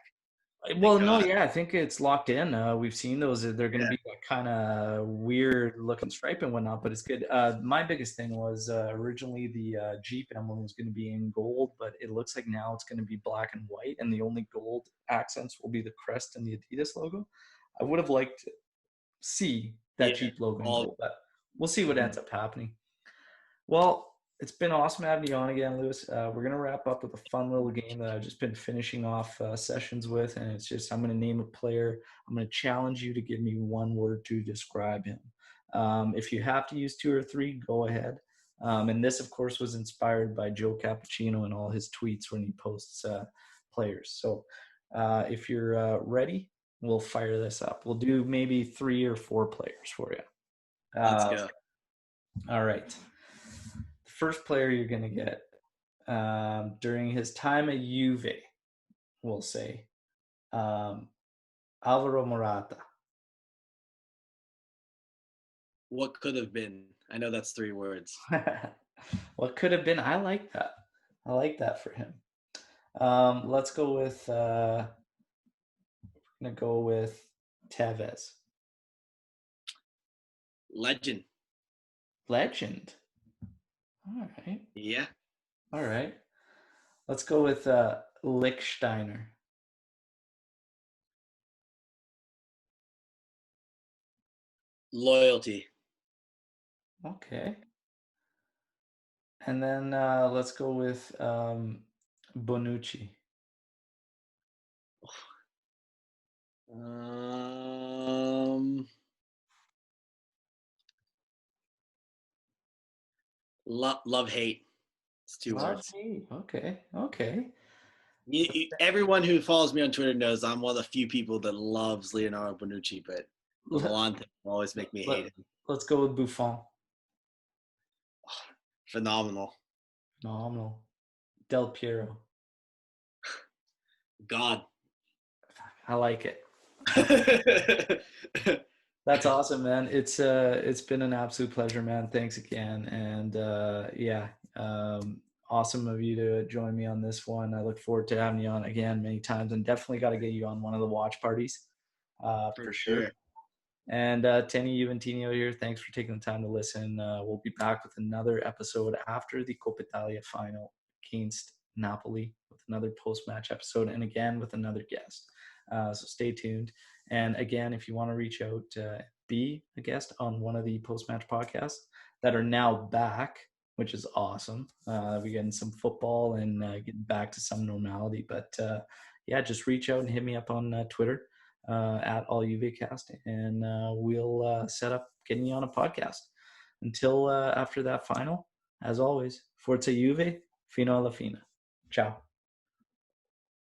Well, no, yeah, I think it's locked in. We've seen those. They're going to be that kind of weird looking stripe and whatnot, but it's good. My biggest thing was originally the Jeep emblem was going to be in gold, but it looks like now it's going to be black and white, and the only gold accents will be the crest and the Adidas logo. I would have liked to see that Yeah, Jeep logo in all gold, but we'll see what ends up happening. Well, it's been awesome having you on again, Lewis. We're going to wrap up with a fun little game that I've just been finishing off sessions with. And it's just, I'm going to name a player. I'm going to challenge you to give me one word to describe him. If you have to use two or three, go ahead. And this, of course, was inspired by Joe Cappuccino and all his tweets when he posts players. So if you're ready, we'll fire this up. We'll do maybe 3 or 4 players for you. let's go. All right. The first player you're going to get during his time at Juve, we'll say, Alvaro Morata. What could have been? I know that's 3 words. What could have been? I like that. I like that for him. Let's go with. We're gonna go with Tevez. Legend. Legend. All right. Yeah. All right. Let's go with Lichtsteiner. Loyalty. Okay. And then let's go with Bonucci. Love hate. It's 2 words. Okay. Okay. Everyone who follows me on Twitter knows I'm one of the few people that loves Leonardo Bonucci, but the Let, Milan thing will always make me hate him. let's go with Buffon. Phenomenal. Phenomenal. Del Piero. God. I like it. That's awesome, man. It's been an absolute pleasure, man. Thanks again. And yeah, awesome of you to join me on this one. I look forward to having you on again many times, and definitely got to get you on one of the watch parties for sure. And to any Juventino here, thanks for taking the time to listen. We'll be back with another episode after the Coppa Italia final against Napoli with another post-match episode, and again with another guest. So stay tuned. And again, if you want to reach out, be a guest on one of the post-match podcasts that are now back, which is awesome. We're getting some football and getting back to some normality. But yeah, just reach out and hit me up on Twitter at all JuveCast, and we'll set up getting you on a podcast. Until after that final, as always, Forza Juve, fino alla fine. Ciao.